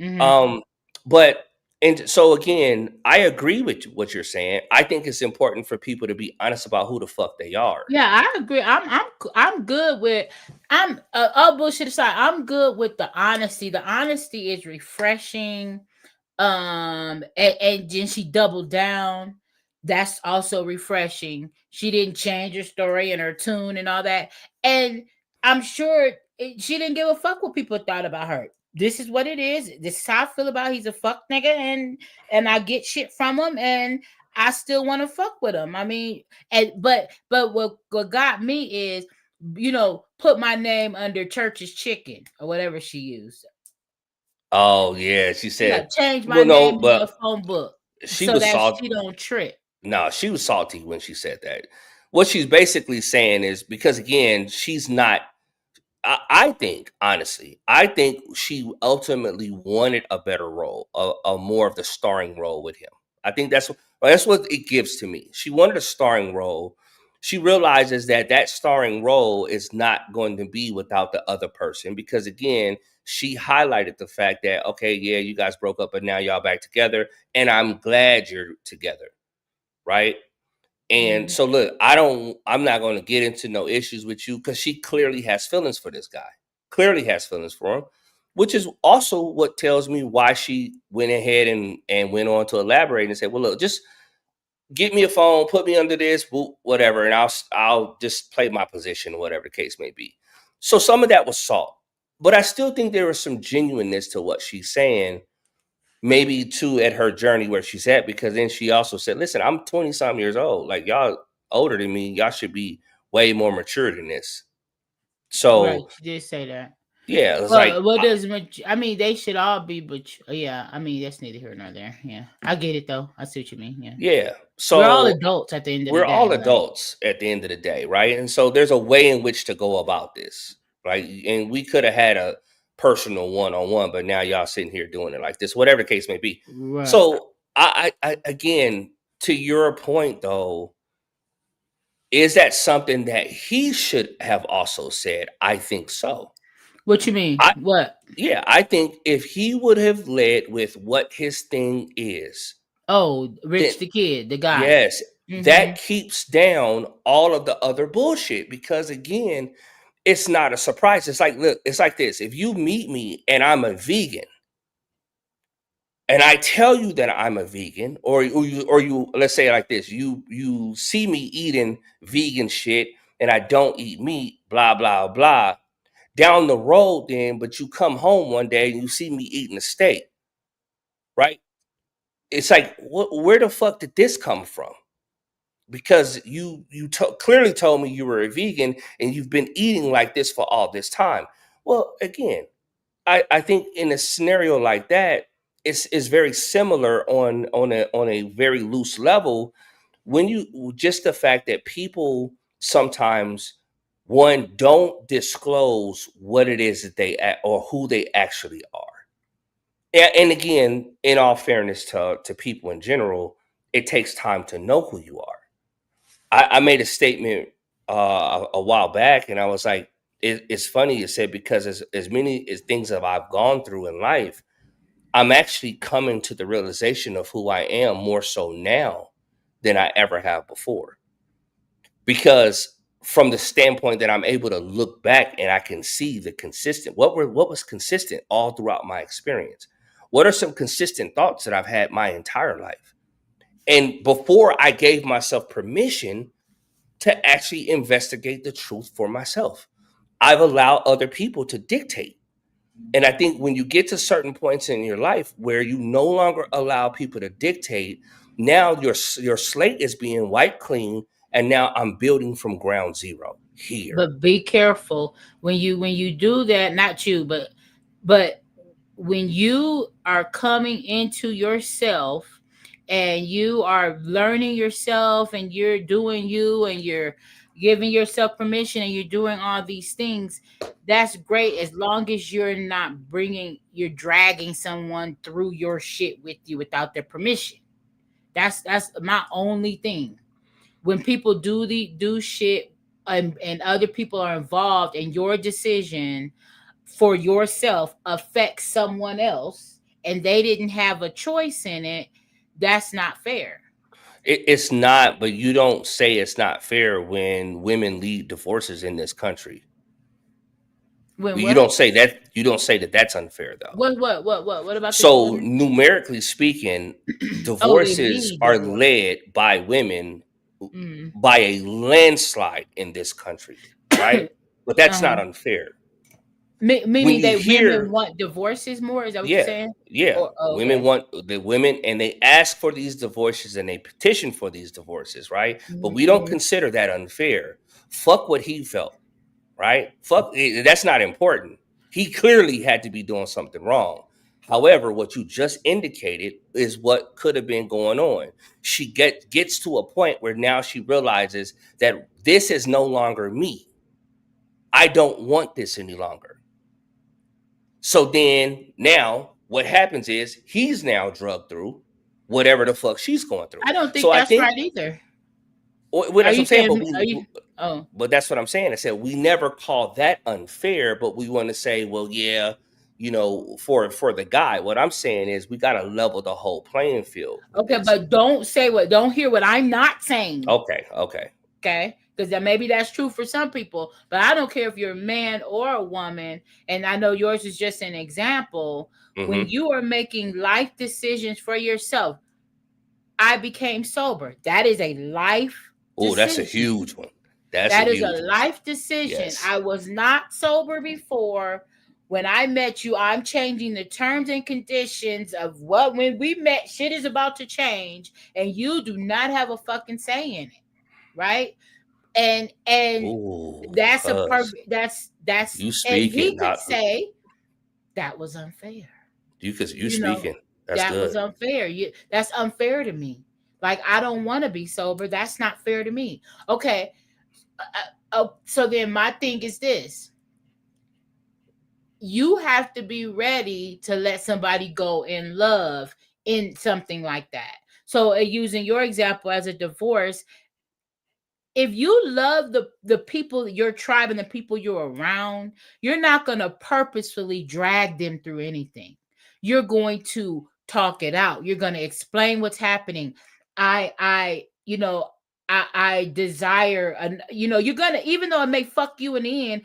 Mm-hmm. Um, but and so again, I agree with what you're saying. I think it's important for people to be honest about who the fuck they are. Yeah, I agree. I'm good with. I'm all bullshit aside. I'm good with the honesty. The honesty is refreshing. And then she doubled down. That's also refreshing. She didn't change her story and her tune and all that. And I'm sure she didn't give a fuck what people thought about her. This is what it is. This is how I feel about. He's a fuck nigga, and I get shit from him, and I still want to fuck with him. I mean, and but what got me is, put my name under Church's chicken or whatever she used. Oh yeah, she Yeah, said, change my well, name no, in your but phone book she so was that salty. she don't trip. No, she was salty when she said that. What she's basically saying is because again, she's not. I think honestly, I think she ultimately wanted a better role, a more of the starring role with him. I think that's what it gives to me. She wanted a starring role. She realizes that that starring role is not going to be without the other person because again, she highlighted the fact that okay, yeah, you guys broke up, but now y'all back together, and I'm glad you're together, right? And Mhm. so look, I'm not going to get into no issues with you because she clearly has feelings for this guy. Clearly has feelings for him, which is also what tells me why she went ahead and went on to elaborate and said, "Well, look, just get me a phone, put me under this, whatever, and I'll just play my position, whatever the case may be." So some of that was salt, but I still think there was some genuineness to what she's saying maybe too at her journey where she's at because then she also said, "Listen, I'm 20 something years old. Like y'all older than me, y'all should be way more mature than this." Right, So she did say that. yeah, it's like Well, what does I mean? They should all be, but yeah, I mean that's neither here nor there. Yeah, I get it though. I see what you mean. Yeah, yeah. we're all So adults at the end of the we're day, all right? adults at the end of the day, right? And so there's a way in which to go about this, right? And we could have had a personal one-on-one, but now y'all sitting here doing it like this, whatever the case may be. Right. So I again, to your point though, is that something that he should have also said? I think so. What you mean? I What? Yeah, I think if he would have led with what his thing is, Oh, then Rich the kid, the guy. yes, Mm-hmm. that keeps down all of the other bullshit because again, it's not a surprise. It's like, look, it's like this. If you meet me and I'm a vegan and I tell you that I'm a vegan, or you let's say it like this, you see me eating vegan shit and I don't eat meat, blah, blah, blah. Down the road then, but you come home one day and you see me eating a steak, right? It's like, where the fuck did this come from? Because you clearly told me you were a vegan and you've been eating like this for all this time. Well, again, I think in a scenario like that, it's very similar on a very loose level. When you just the fact that people sometimes one don't disclose what it is that or who they actually are. And again, in all fairness to people in general, it takes time to know who you are. I made a statement a while back, and I was like, it's funny you said, because as many as things that I've gone through in life, I'm actually coming to the realization of who I am more so now than I ever have before. Because from the standpoint that I'm able to look back and I can see the consistent, what was consistent all throughout my experience. What are some consistent thoughts that I've had my entire life? And before I gave myself permission to actually investigate the truth for myself, I've allowed other people to dictate. And I think when you get to certain points in your life where you no longer allow people to dictate, now your slate is being wiped clean, and now I'm building from ground zero here. But be careful when you do that. Not you, but when you are coming into yourself and you are learning yourself and you're doing you and you're giving yourself permission and you're doing all these things, that's great, as long as you're dragging someone through your shit with you without their permission. That's my only thing. When people do shit, and other people are involved in your decision for yourself affects someone else and they didn't have a choice in it, that's not fair. It's not, but you don't say it's not fair when women lead divorces in this country. When You what? don't say that. You don't say that that's unfair, though. What about the So women? numerically speaking, Oh, they divorces lead are divorce. led by women Mm. by a landslide in this country, right? But that's Uh-huh. not unfair. When Meaning you that women hear, want divorces more? Is that what you're yeah, saying? yeah, Or oh, women okay. want the women, and they ask for these divorces and they petition for these divorces, right? But we don't Mm-hmm. consider that unfair. Fuck what he felt, right? That's not important. He clearly had to be doing something wrong. However, what you just indicated is what could have been going on. She gets to a point where now she realizes that this is no longer me. I don't want this any longer. So then now what happens is he's now drugged through whatever the fuck she's going through. I don't So think I that's think right either. what Are that's what you I'm saying, saying? Are you? Oh, but that's what I'm saying. I said we never call that unfair, but we want to say, well, yeah, for the guy. What I'm saying is we got to level the whole playing field with okay, this. but don't hear what I'm not saying. Okay, okay. Okay, because that maybe that's true for some people, but I don't care if you're a man or a woman. And I know yours is just an example. When Mm-hmm. you are making life decisions for yourself, I became sober. That is a life Oh, that's a decision. huge one. That's a That is a huge one. life decision. Yes. I was not sober before. When I met you, I'm changing the terms and conditions of what when we met, shit is about to change, and you do not have a fucking say in it, right? And Oh, that's a cuz perfect that's you and he speaking, could not say that was unfair. you You know, speaking. That's that was good. unfair. That's unfair to me. Like I don't want to be sober. That's not fair to me. Okay. So then my thing is this: you have to be ready to let somebody go in love in something like that. So using your example as a divorce, if you love the people, your tribe and the people you're around, you're not going to purposefully drag them through anything. You're going to talk it out. You're going to explain what's happening. I I desire, you're going to, even though it may fuck you in the end,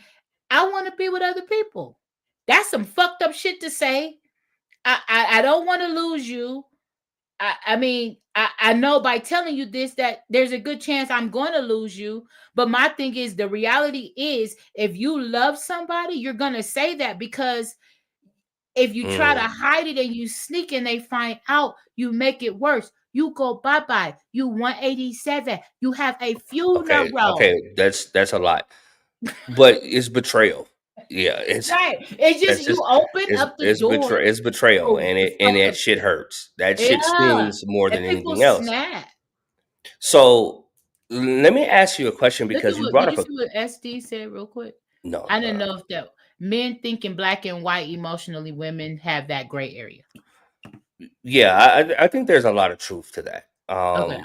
I want to be with other people. That's some fucked up shit to say. I don't want to lose you. I mean, I know by telling you this that there's a good chance I'm going to lose you. But my thing is, the reality is, if you love somebody, you're going to say that, because if you try to Mm. hide it and you sneak and they find out, you make it worse. You go bye bye. You 187. You have a Okay, funeral. okay, that's a lot. But it's betrayal. Yeah, Right. It's just that's you just open up the door it's betrayal, for and for that something. shit hurts. That shit Yeah. stings more And than people anything else. snap. So let me ask you a question Look at because you what brought did you up a see what SD said real quick? no. I didn't know if that men thinking black and white emotionally, women have that gray area. Yeah, I think there's a lot of truth to that. Okay.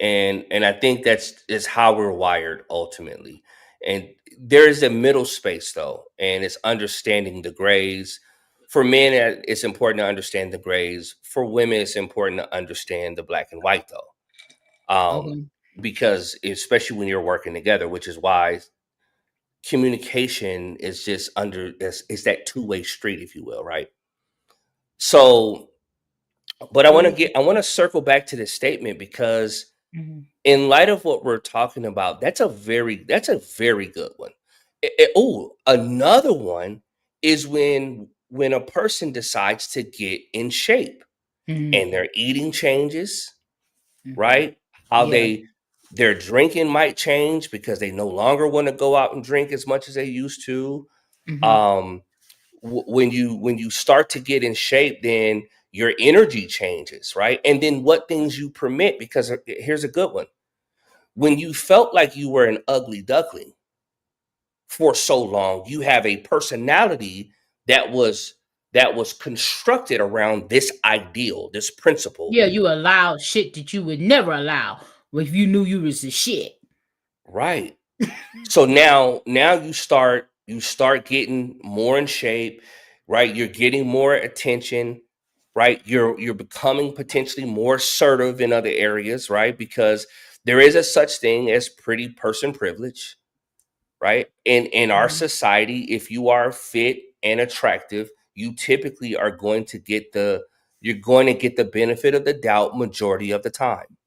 And I think that's is how we're wired ultimately. And there is a middle space though, and it's understanding the grays. For men, it's important to understand the grays. For women, it's important to understand the black and white though, Okay. because especially when you're working together, which is why communication is just is that two-way street, if you will, right? So but I want to circle back to this statement because Mm-hmm. in light of what we're talking about, that's a very good one. Oh, another one is when a person decides to get in shape Mm-hmm. and their eating changes, Mm-hmm. right? How Yeah. their drinking might change because they no longer want to go out and drink as much as they used to. Mm-hmm. Um, when you start to get in shape, then your energy changes, right? And then what things you permit, because here's a good one. When you felt like you were an ugly duckling for so long, you have a personality that was constructed around this ideal, this principle, Yeah, you allow shit that you would never allow if you knew you was the shit. right? So now you start getting more in shape, right? You're getting more attention, right? You're becoming potentially more assertive in other areas, right? Because there is a such thing as pretty person privilege, right? In our Mhm. society, if you are fit and attractive, you typically are going to get you're going to get the benefit of the doubt majority of the time.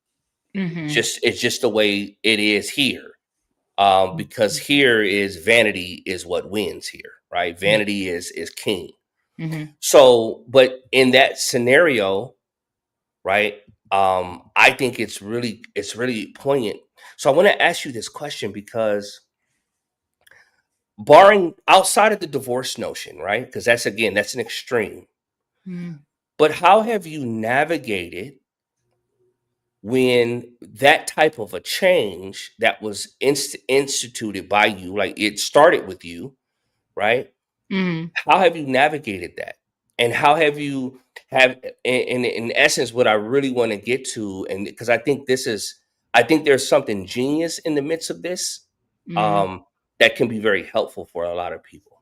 Mhm. It's just the way it is here, because Mhm. here is vanity is what wins here, right? Yeah. Vanity is king. Mhm. So, but in that scenario, right? I think it's really poignant. So I want to ask you this question because barring outside of the divorce notion, right? Because that's again that's an extreme. Mhm. But how have you navigated when that type of a change that was instituted by you, like it started with you, right? Mhm. How have you navigated that? And how have you have in essence what I really want to get to, and because I think there's something genius in the midst of this, Mhm. um, that can be very helpful for a lot of people.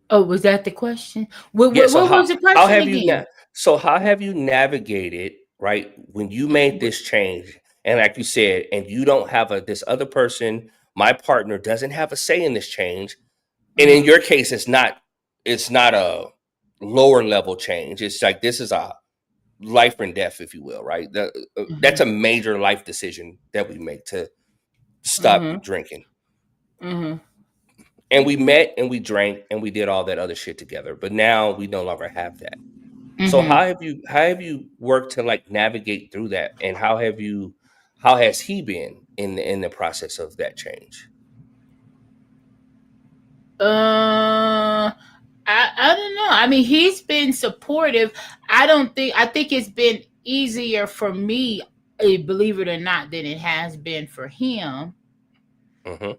Oh, was that the question? Yeah. So What was the how question have you again? how have you navigated, right, when you made this change, and like you said, and you don't have this other person, my partner doesn't have a say in this change, and in Uh-huh. your case it's not a lower level change. It's like this is a life and death, if you will, right? That's Uh-huh. a major life decision that we make to stop Uh-huh. drinking. Uh-huh. And we met and we drank and we did all that other shit together, but now we no longer have that. So Mhm. how have you worked to like navigate through that, and how has he been in the process of that change? I don't know. I mean, he's been supportive. I think it's been easier for me, believe it or not, than it has been for him. Hmm.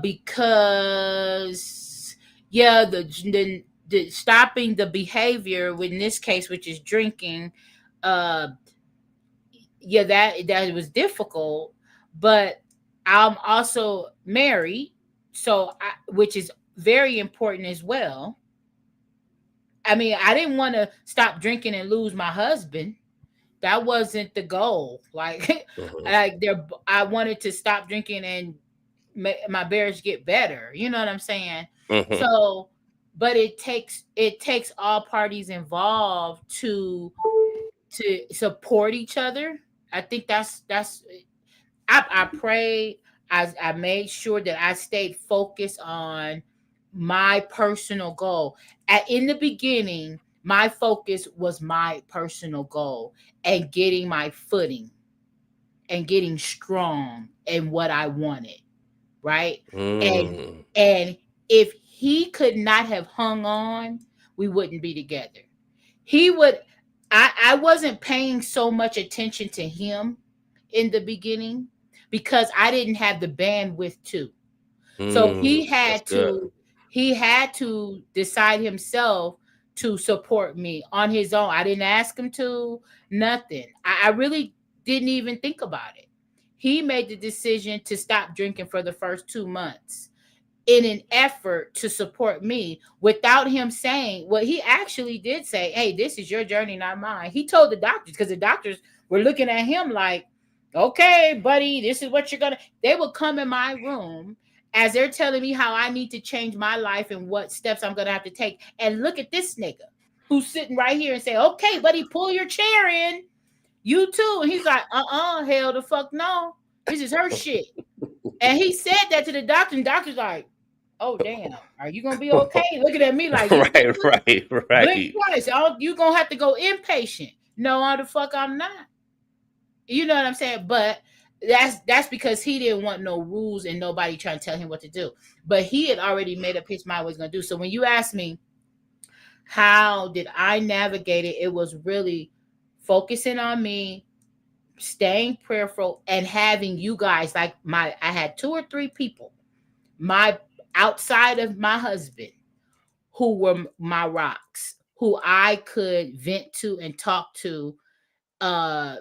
Because yeah, the stopping the behavior in this case, which is drinking, uh, yeah, that was difficult. But I'm also married, which is very important as well. I mean, I didn't want to stop drinking and lose my husband. That wasn't the goal. Like, Hmm. I wanted to stop drinking and my marriage get better. You know what I'm saying? Hmm. So, but it takes all parties involved to support each other. I think that's I prayed. I made sure that I stayed focused on my personal goal. In the beginning, my focus was my personal goal and getting my footing and getting strong in what I wanted. right? And Mm. and if he could not have hung on, we wouldn't be together. He would I wasn't paying so much attention to him in the beginning because I didn't have the bandwidth to. So That's good. he had to decide himself to support me on his own. I didn't ask him to, nothing. I really didn't even think about it. He made the decision to stop drinking for the first 2 months in an effort to support me without him saying what he actually did say. Hey, this is your journey, not mine. He told the doctors because the doctors were looking at him like, okay, buddy, this is what you're gonna. They would come in my room as they're telling me how I need to change my life and what steps I'm gonna have to take. And look at this nigga who's sitting right here and say, okay, buddy, pull your chair in. You too. And he's like, hell the fuck no. This is her shit. And he said that to the doctor, and the doctor's like, oh damn, are you gonna be okay? Looking at me like, you Right, good? right, Blink right. twice. Oh, you gonna have to go inpatient. No, how the fuck I'm not. You know what I'm saying? But that's because he didn't want no rules and nobody trying to tell him what to do. But he had already made up his mind what he's gonna do. So when you ask me how did I navigate it, it was really focusing on me, staying prayerful, and having you guys like I had 2 or 3 people, my outside of my husband, who were my rocks, who I could vent to and talk to, uh,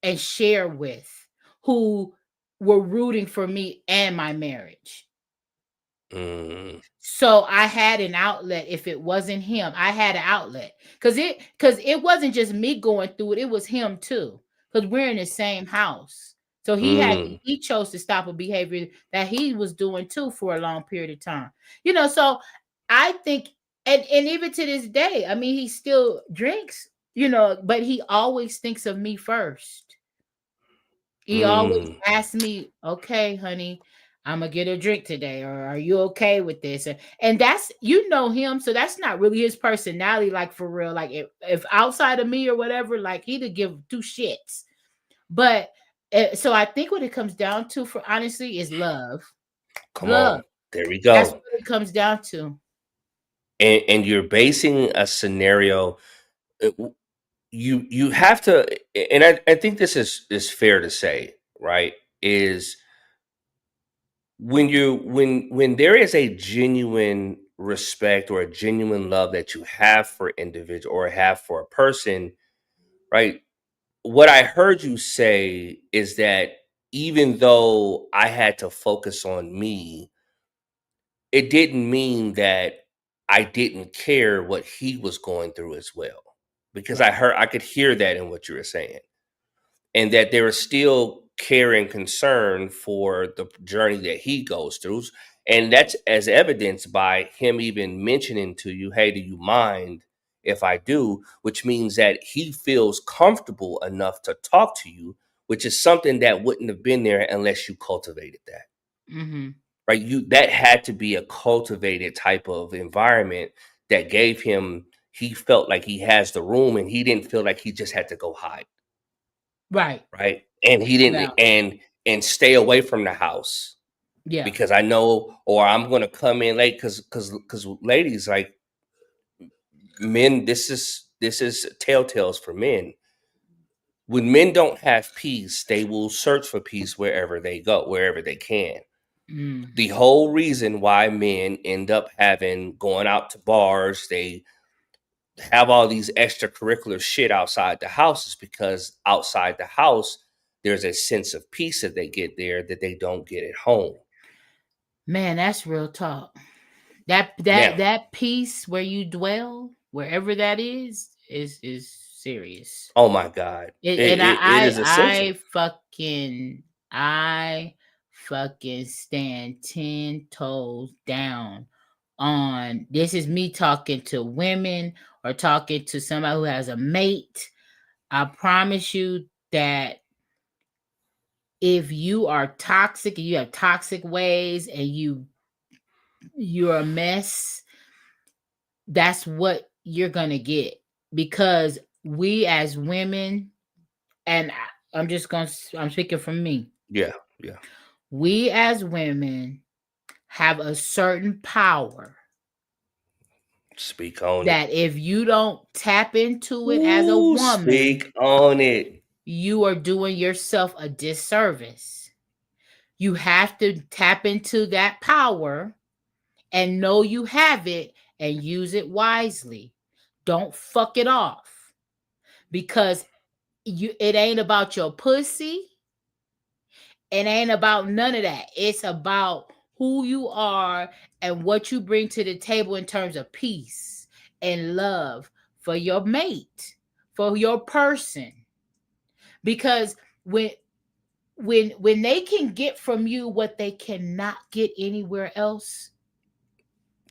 and share with, who were rooting for me and my marriage. Mm. So I had an outlet. If it wasn't him, I had an outlet because it wasn't just me going through it, it was him too, because we're in the same house. So Mm. he chose to stop a behavior that he was doing too for a long period of time. So I think, and even to this day, I mean, he still drinks, but he always thinks of me first. He always Mm. asks me, okay, honey, I'm gonna get a drink today, or are you okay with this? And that's, him, so that's not really his personality, like for real. Like if outside of me or whatever, like he'd give 2 shits. But so I think what it comes down to, for honestly, is love. Come Love. on. There we That's go. what it comes down to. And you're basing a scenario. uh, you have to, and I think this is fair to say, right? Is when there is a genuine respect or a genuine love that you have for individual or have for a person, right? What I heard you say is that even though I had to focus on me, it didn't mean that I didn't care what he was going through as well. Because Right. I could hear that in what you were saying. And that there is still care and concern for the journey that he goes through. And that's as evidenced by him even mentioning to you, hey, do you mind if I do? Which means that he feels comfortable enough to talk to you, which is something that wouldn't have been there unless you cultivated that. Mm-hmm. Right? That had to be a cultivated type of environment that gave him, he felt like he has the room and he didn't feel like he just had to go hide. Right. Right? And he Yeah. didn't, and stay away from the house Yeah. because I know, or I'm gonna come in late because ladies, like, men, this is telltales for men. When men don't have peace, they will search for peace wherever they go, wherever they can. Mm. The whole reason why men end up going out to bars, they have all these extracurricular shit outside the house, is because outside the house there's a sense of peace that they get there that they don't get at home. Man, that's real talk. That Now, that that peace where you dwell, wherever that is serious. oh my God, And it is essential. I fucking stand 10 toes down on this. Is me talking to women or talking to somebody who has a mate. I promise you that if you are toxic and you have toxic ways and you're a mess, that's what you're gonna get, because we as women, and I'm speaking from me. Yeah, yeah. We as women have a certain power Speak on that if you don't tap into it as a Ooh, woman, speak on it. you are doing yourself a disservice. You have to tap into that power and know you have it and use it wisely. Don't fuck it off, because it ain't about your pussy. It ain't about none of that. It's about who you are and what you bring to the table in terms of peace and love for your mate, for your person. Because when they can get from you what they cannot get anywhere else,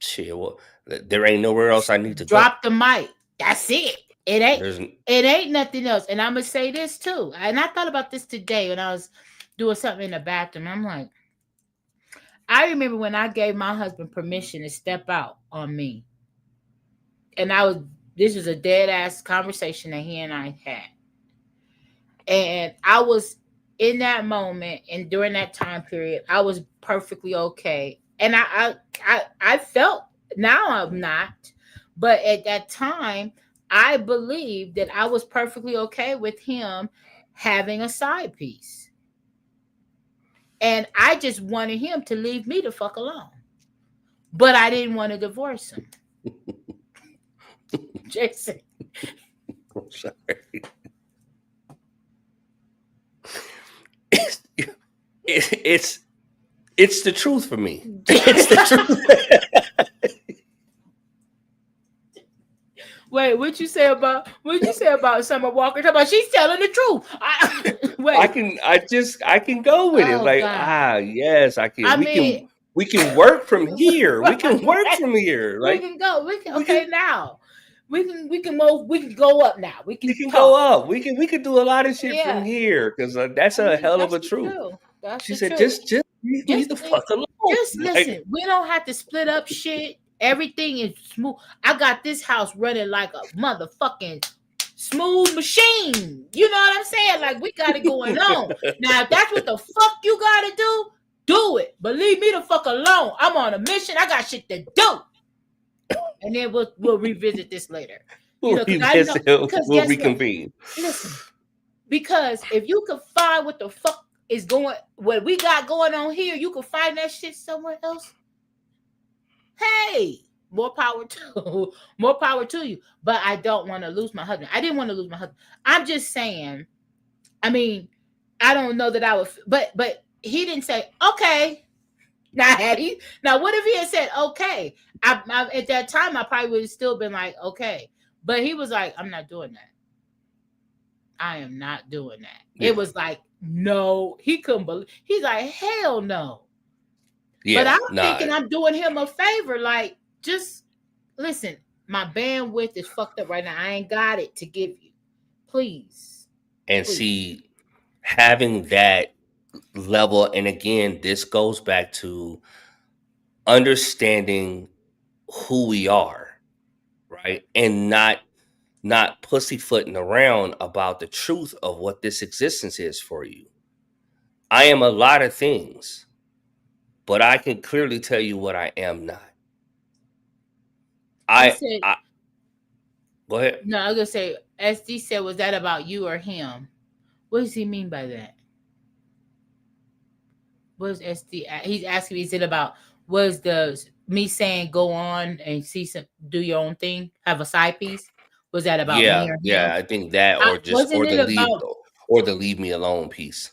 Shit, well, there ain't nowhere else I need to go. drop the mic. That's it. It ain't There's it ain't nothing else. And I'm gonna say this too. And I thought about this today when I was doing something in the bathroom. I'm like, I remember when I gave my husband permission to step out on me. And this was a dead ass conversation that he and I had. And I was in that moment and during that time period, I was perfectly okay. And I felt, now I'm not, but at that time, I believed that I was perfectly okay with him having a side piece. And I just wanted him to leave me the fuck alone. But I didn't want to divorce him. Jason. I'm sorry. It's the truth for me. It's the truth. Wait, what'd you say about Summer Walker? Talk about she's telling the truth. Wait, I can go with it. Oh, Like, God. yes, I can. I we mean, can work from here. We can work from here. we Like, can go. We can we okay can now. We can move. We can go up now. We we can can talk. go up. We can do a lot of shit from Yeah, here because that's I a mean hell of that's a the truth. truth. That's She the said, truth. just leave me Just the fuck alone. Like, listen. We don't have to split up shit. Everything is smooth. I got this house running like a motherfucking smooth machine. You know what I'm saying? Like we got it going on. Now, if that's what the fuck you gotta do it. But leave me the fuck alone. I'm on a mission. I got shit to do. And then we'll revisit this later. You know, because I know because we'll guess what? reconvene. Listen, because if you can find what the fuck is going, what we got going on here, you can find that shit somewhere else. Hey, more power to you. But I don't want to lose my husband. I didn't want to lose my husband. I'm just saying. I mean, I don't know that I would, but he didn't say okay. Now, what if he had said okay? At that time, I probably would have still been like okay. But he was like, I'm not doing that. I am not doing that. Yeah. It was like, no, he couldn't believe. He's like, hell no. Yeah, but I'm thinking I'm doing him a favor. Like, just listen, my bandwidth is fucked up right now. I ain't got it to give you. Please. And see, having that level, and again, this goes back to understanding who we are, right? And not pussyfooting around about the truth of what this existence is for you. I am a lot of things, but I can clearly tell you what I am not. I go ahead. No, I was gonna say SD said, was that about you or him? What does he mean by that? What is SD? He's asking me, is it about was the me saying go on and do your own thing, have a side piece? Was that about me or him? Yeah, I think that Wasn't it about the leave me alone piece.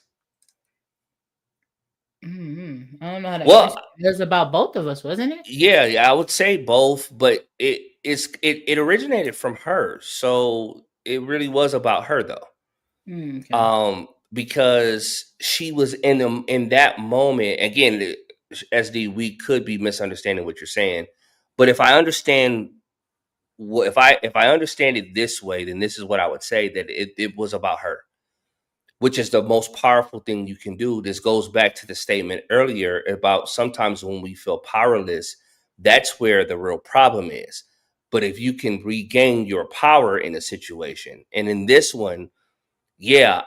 Mm-hmm. I don't know how to Well, it was about both of us, wasn't it? Yeah, I would say both, but it originated from her, so it really was about her though. Okay. Because she was in that moment again. SD, we could be misunderstanding what you're saying, but if I understand if I understand it this way, then this is what I would say, that it was about her, which is the most powerful thing you can do. This goes back to the statement earlier about sometimes when we feel powerless, that's where the real problem is. But if you can regain your power in a situation, and in this one, yeah,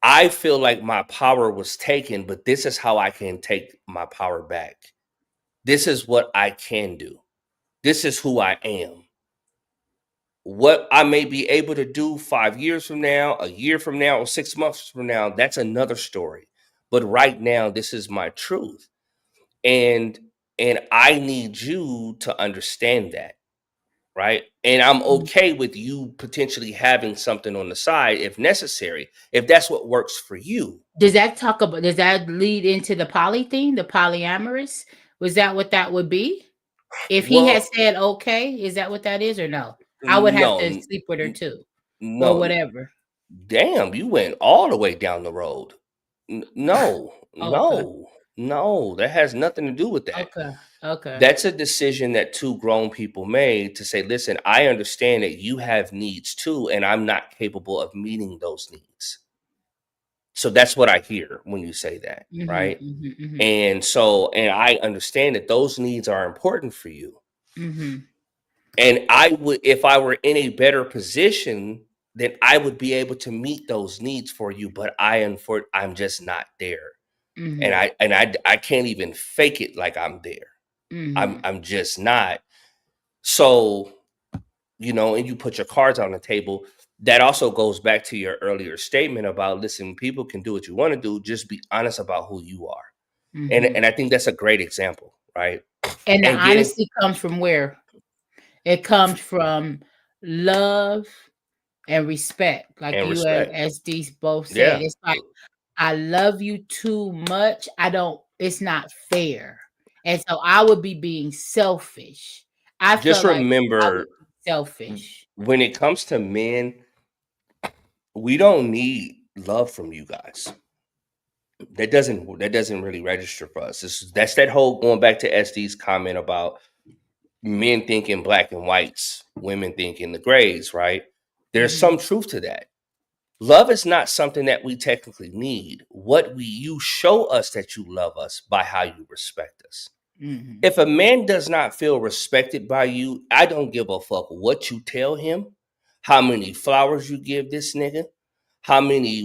I feel like my power was taken, but this is how I can take my power back. This is what I can do. This is who I am. What I may be able to do 5 years from now, a year from now, or 6 months from now, that's another story. But right now, this is my truth. And I need you to understand that, right? And I'm okay with you potentially having something on the side if necessary, if that's what works for you. Does that lead into the poly thing, the polyamorous? Was that what that would be? If he had Well, said okay, is that what that is or no? I would have no, to sleep with her too, or no. whatever. Damn, you went all the way down the road. No, Oh, okay. no, no. That has nothing to do with that. Okay. Okay. That's a decision that two grown people made to say, listen, I understand that you have needs too, and I'm not capable of meeting those needs. So that's what I hear when you say that, Mhm. right? Mhm. Mhm. And so, and I understand that those needs are important for you. Mhm. And I would, if I were in a better position, then I would be able to meet those needs for you. But I'm just not there, and Mhm. I can't even fake it like I'm there. Mhm. I'm just not. So, and you put your cards on the table. That also goes back to your earlier statement about, listen, people can do what you want to do. Just be honest about who you are, Mhm. and I think that's a great example, right? And the And getting honesty comes from where? It comes from love and respect, like and you and respect. SD both said. Yeah, It's like I love you too much. I don't. It's not fair, and so I would be being selfish. I just felt like I would remember, be selfish. when it comes to men, we don't need love from you guys. That doesn't really register for us. That's that whole, going back to SD's comment about men thinking black and whites, women thinking the grays, right? There's Mhm. some truth to that. Love is not something that we technically need. You show us that you love us by how you respect us. Mhm. If a man does not feel respected by you, I don't give a fuck what you tell him, how many flowers you give this nigga, how many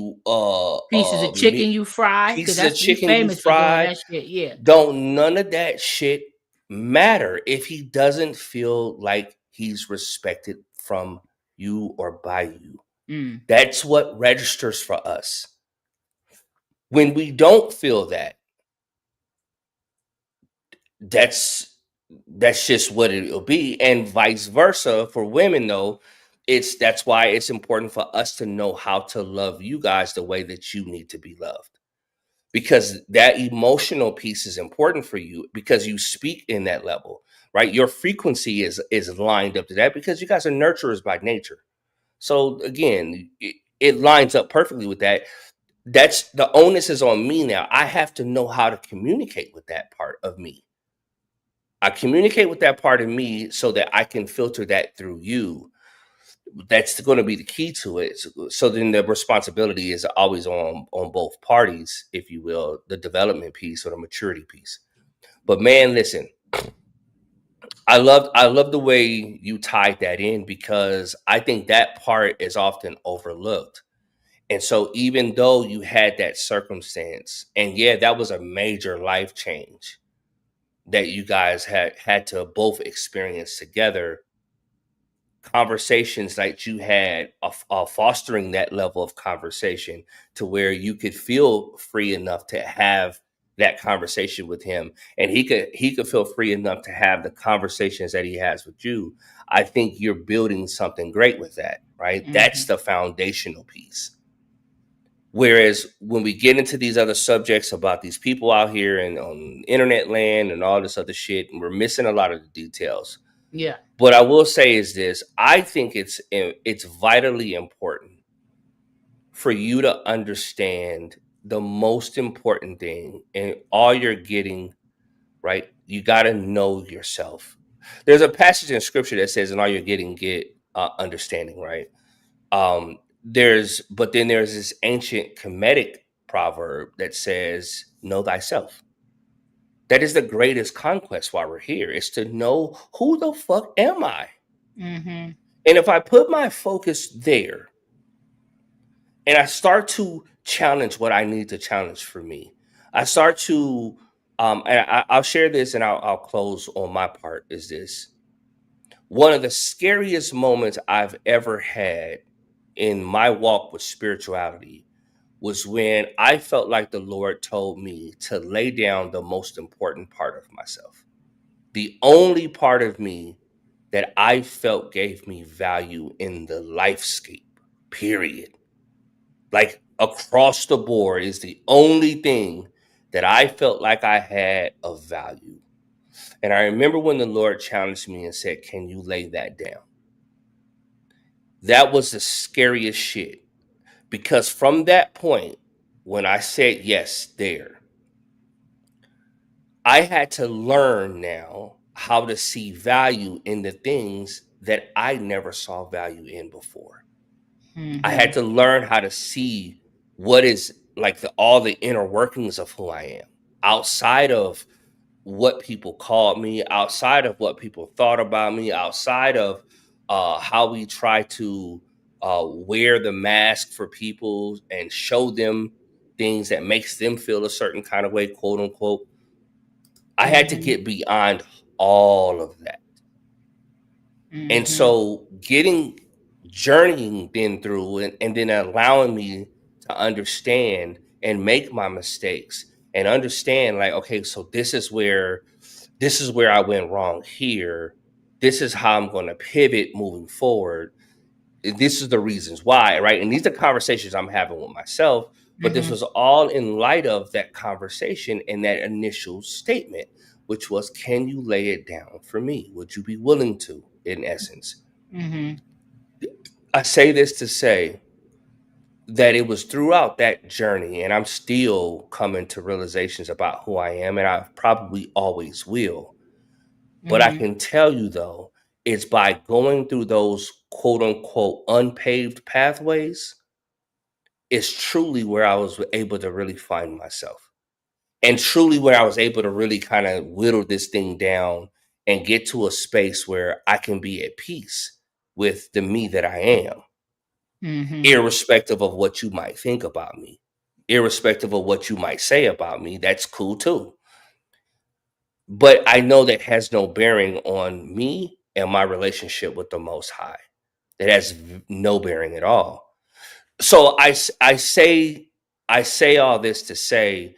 Pieces of chicken you fry, because pieces of that's you chicken you famous for doing fried. that shit. Yeah. Don't none of that shit matter if he doesn't feel like he's respected from you or by you. Mm. That's what registers for us. When we don't feel that, that's that's just what it'll be. And vice versa for women, though. That's why it's important for us to know how to love you guys the way that you need to be loved, because that emotional piece is important for you, because you speak in that level, right? Your frequency is lined up to that, because you guys are nurturers by nature. So again, it lines up perfectly with that. That's the onus is on me now. I have to know how to communicate with that part of me. I communicate with that part of me so that I can filter that through you. That's going to be the key to it. So then the responsibility is always on both parties, if you will, the development piece or the maturity piece. But man, listen, I love the way you tied that in, because I think that part is often overlooked. And so even though you had that circumstance, and yeah, that was a major life change that you guys had to both experience together, conversations that you had of fostering that level of conversation to where you could feel free enough to have that conversation with him, and he could feel free enough to have the conversations that he has with you. I think you're building something great with that, right? That's Mhm. the foundational piece. Whereas when we get into these other subjects about these people out here and on internet land and all this other shit, and we're missing a lot of the details. Yeah. What I will say is this: I think it's vitally important for you to understand the most important thing, and all you're getting, right? You got to know yourself. There's a passage in scripture that says, "And all you're getting, get understanding." Right? But then there's this ancient Kemetic proverb that says, "Know thyself." That is the greatest conquest while we're here, is to know, who the fuck am I? Mhm. And if I put my focus there and I start to challenge what I need to challenge for me. I start to, I'll share this and I'll close on my part. Is this one of the scariest moments I've ever had in my walk with spirituality? Was when I felt like the Lord told me to lay down the most important part of myself. The only part of me that I felt gave me value in the lifescape, period. Like across the board is the only thing that I felt like I had of value. And I remember when the Lord challenged me and said, "Can you lay that down?" That was the scariest shit. Because from that point, when I said yes there, I had to learn now how to see value in the things that I never saw value in before. I had to learn how to see what is like all the inner workings of who I am outside of what people called me, outside of what people thought about me, outside of how we try to wear the mask for people and show them things that makes them feel a certain kind of way, quote unquote. I had to get beyond all of that. And so journeying then through and then allowing me to understand and make my mistakes and understand like, okay, so this is where I went wrong here. This is how I'm going to pivot moving forward. This is the reasons why, right? And these are conversations I'm having with myself, but this was all in light of that conversation and that initial statement, which was, "Can you lay it down for me? Would you be willing to?" In essence, I say this to say that it was throughout that journey, and I'm still coming to realizations about who I am, and I probably always will. But I can tell you though, it's by going through those quote unquote unpaved pathways is truly where I was able to really find myself. And truly where I was able to really kind of whittle this thing down and get to a space where I can be at peace with the me that I am, irrespective of what you might think about me, irrespective of what you might say about me. That's cool too. But I know that has no bearing on me and my relationship with the Most High. It has no bearing at all. So I say all this to say,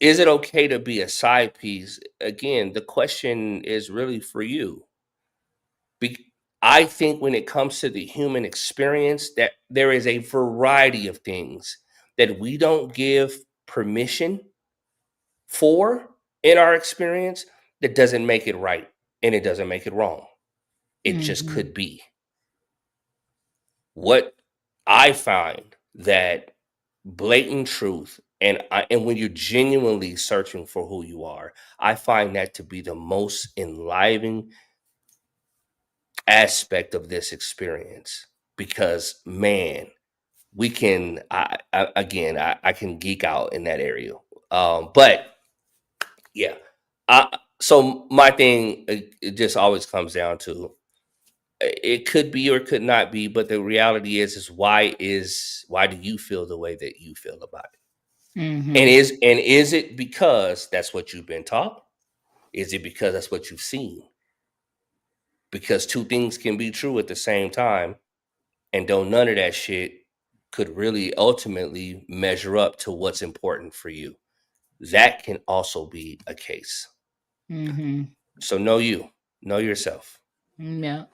is it okay to be a side piece? Again, the question is really for you. I think when it comes to the human experience, that there is a variety of things that we don't give permission for in our experience that doesn't make it right and it doesn't make it wrong. It just could be. What I find that blatant truth and when you're genuinely searching for who you are, I find that to be the most enlivening aspect of this experience because man, we can I can geek out in that area. But yeah. So my thing it just always comes down to it could be or could not be, but the reality is why do you feel the way that you feel about it? And is it because that's what you've been taught? Is it because that's what you've seen? Because two things can be true at the same time, and don't none of that shit could really ultimately measure up to what's important for you. That can also be a case. So know yourself. Yeah.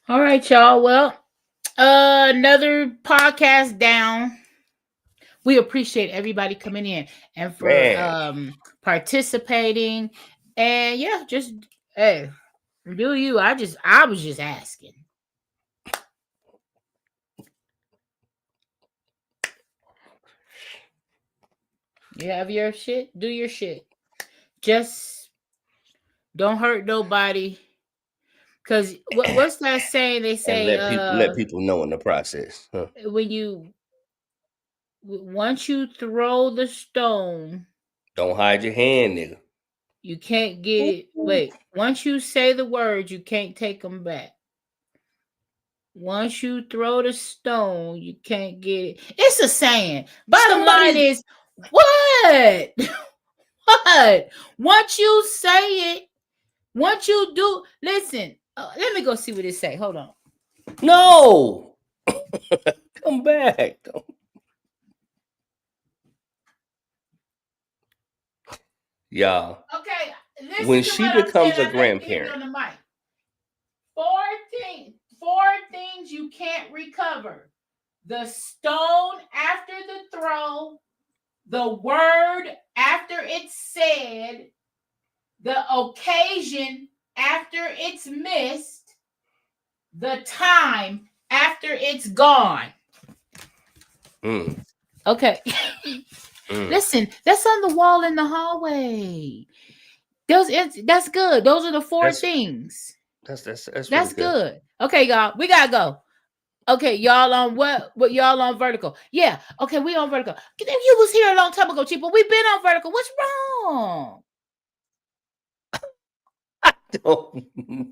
All right, y'all. Well, another podcast down. We appreciate everybody coming in and for Man, participating. And yeah, just hey, do you. I was just asking. You have your shit, do your shit. Just don't hurt nobody. Cause what's that saying? They and say let people know in the process. Huh? when you once you throw the stone, Don't hide your hand, nigga. you can't get it. Wait, once you say the words, you can't take them back. Once you throw the stone, you can't get it. It's a saying. Bottom line is, what? What? Once you say it, once you do, listen, let me go see what it say. Hold on. No. Come back. Yeah. Okay, listen When to she what I'm becomes saying. a I may hear you on grandparent. the mic. Four things you can't recover: the stone after the throw, the word after it's said, the occasion after it's missed, the time after it's gone. Mm. Okay. Listen, that's on the wall in the hallway. That's good. Those are the four things. That's That's really good. good. Okay, y'all. We gotta go. Okay, y'all on what y'all on vertical? Yeah. Okay, we on vertical. You was here a long time ago, Chief, but we've been on vertical. What's wrong? I don't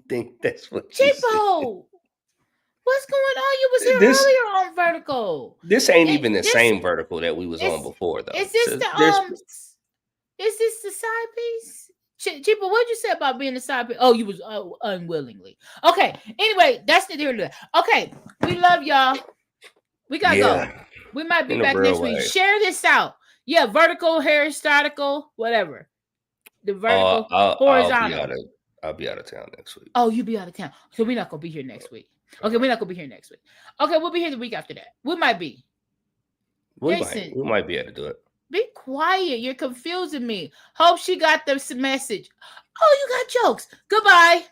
think that's what you said. Chipo, what's going on? You was here This earlier on vertical. this ain't even the same vertical that we was on Is before, though. this So the is this the side piece? Chipa, what'd you say about being the side piece? Oh, you was unwillingly. Okay. Anyway, that's the deal. Okay, we love y'all. We gotta go. We might be in a back real next week. way. Share this out. Yeah, vertical, horizontal, whatever. The vertical, horizontal. I'll be out of town next week. Oh, you be out of town. So we're not gonna be here next week. Okay, we're not gonna be here next week. Okay, we'll be here the week after that. We might be. We might be able to do it. Be quiet. You're confusing me. Hope she got this message. Oh, you got jokes. Goodbye.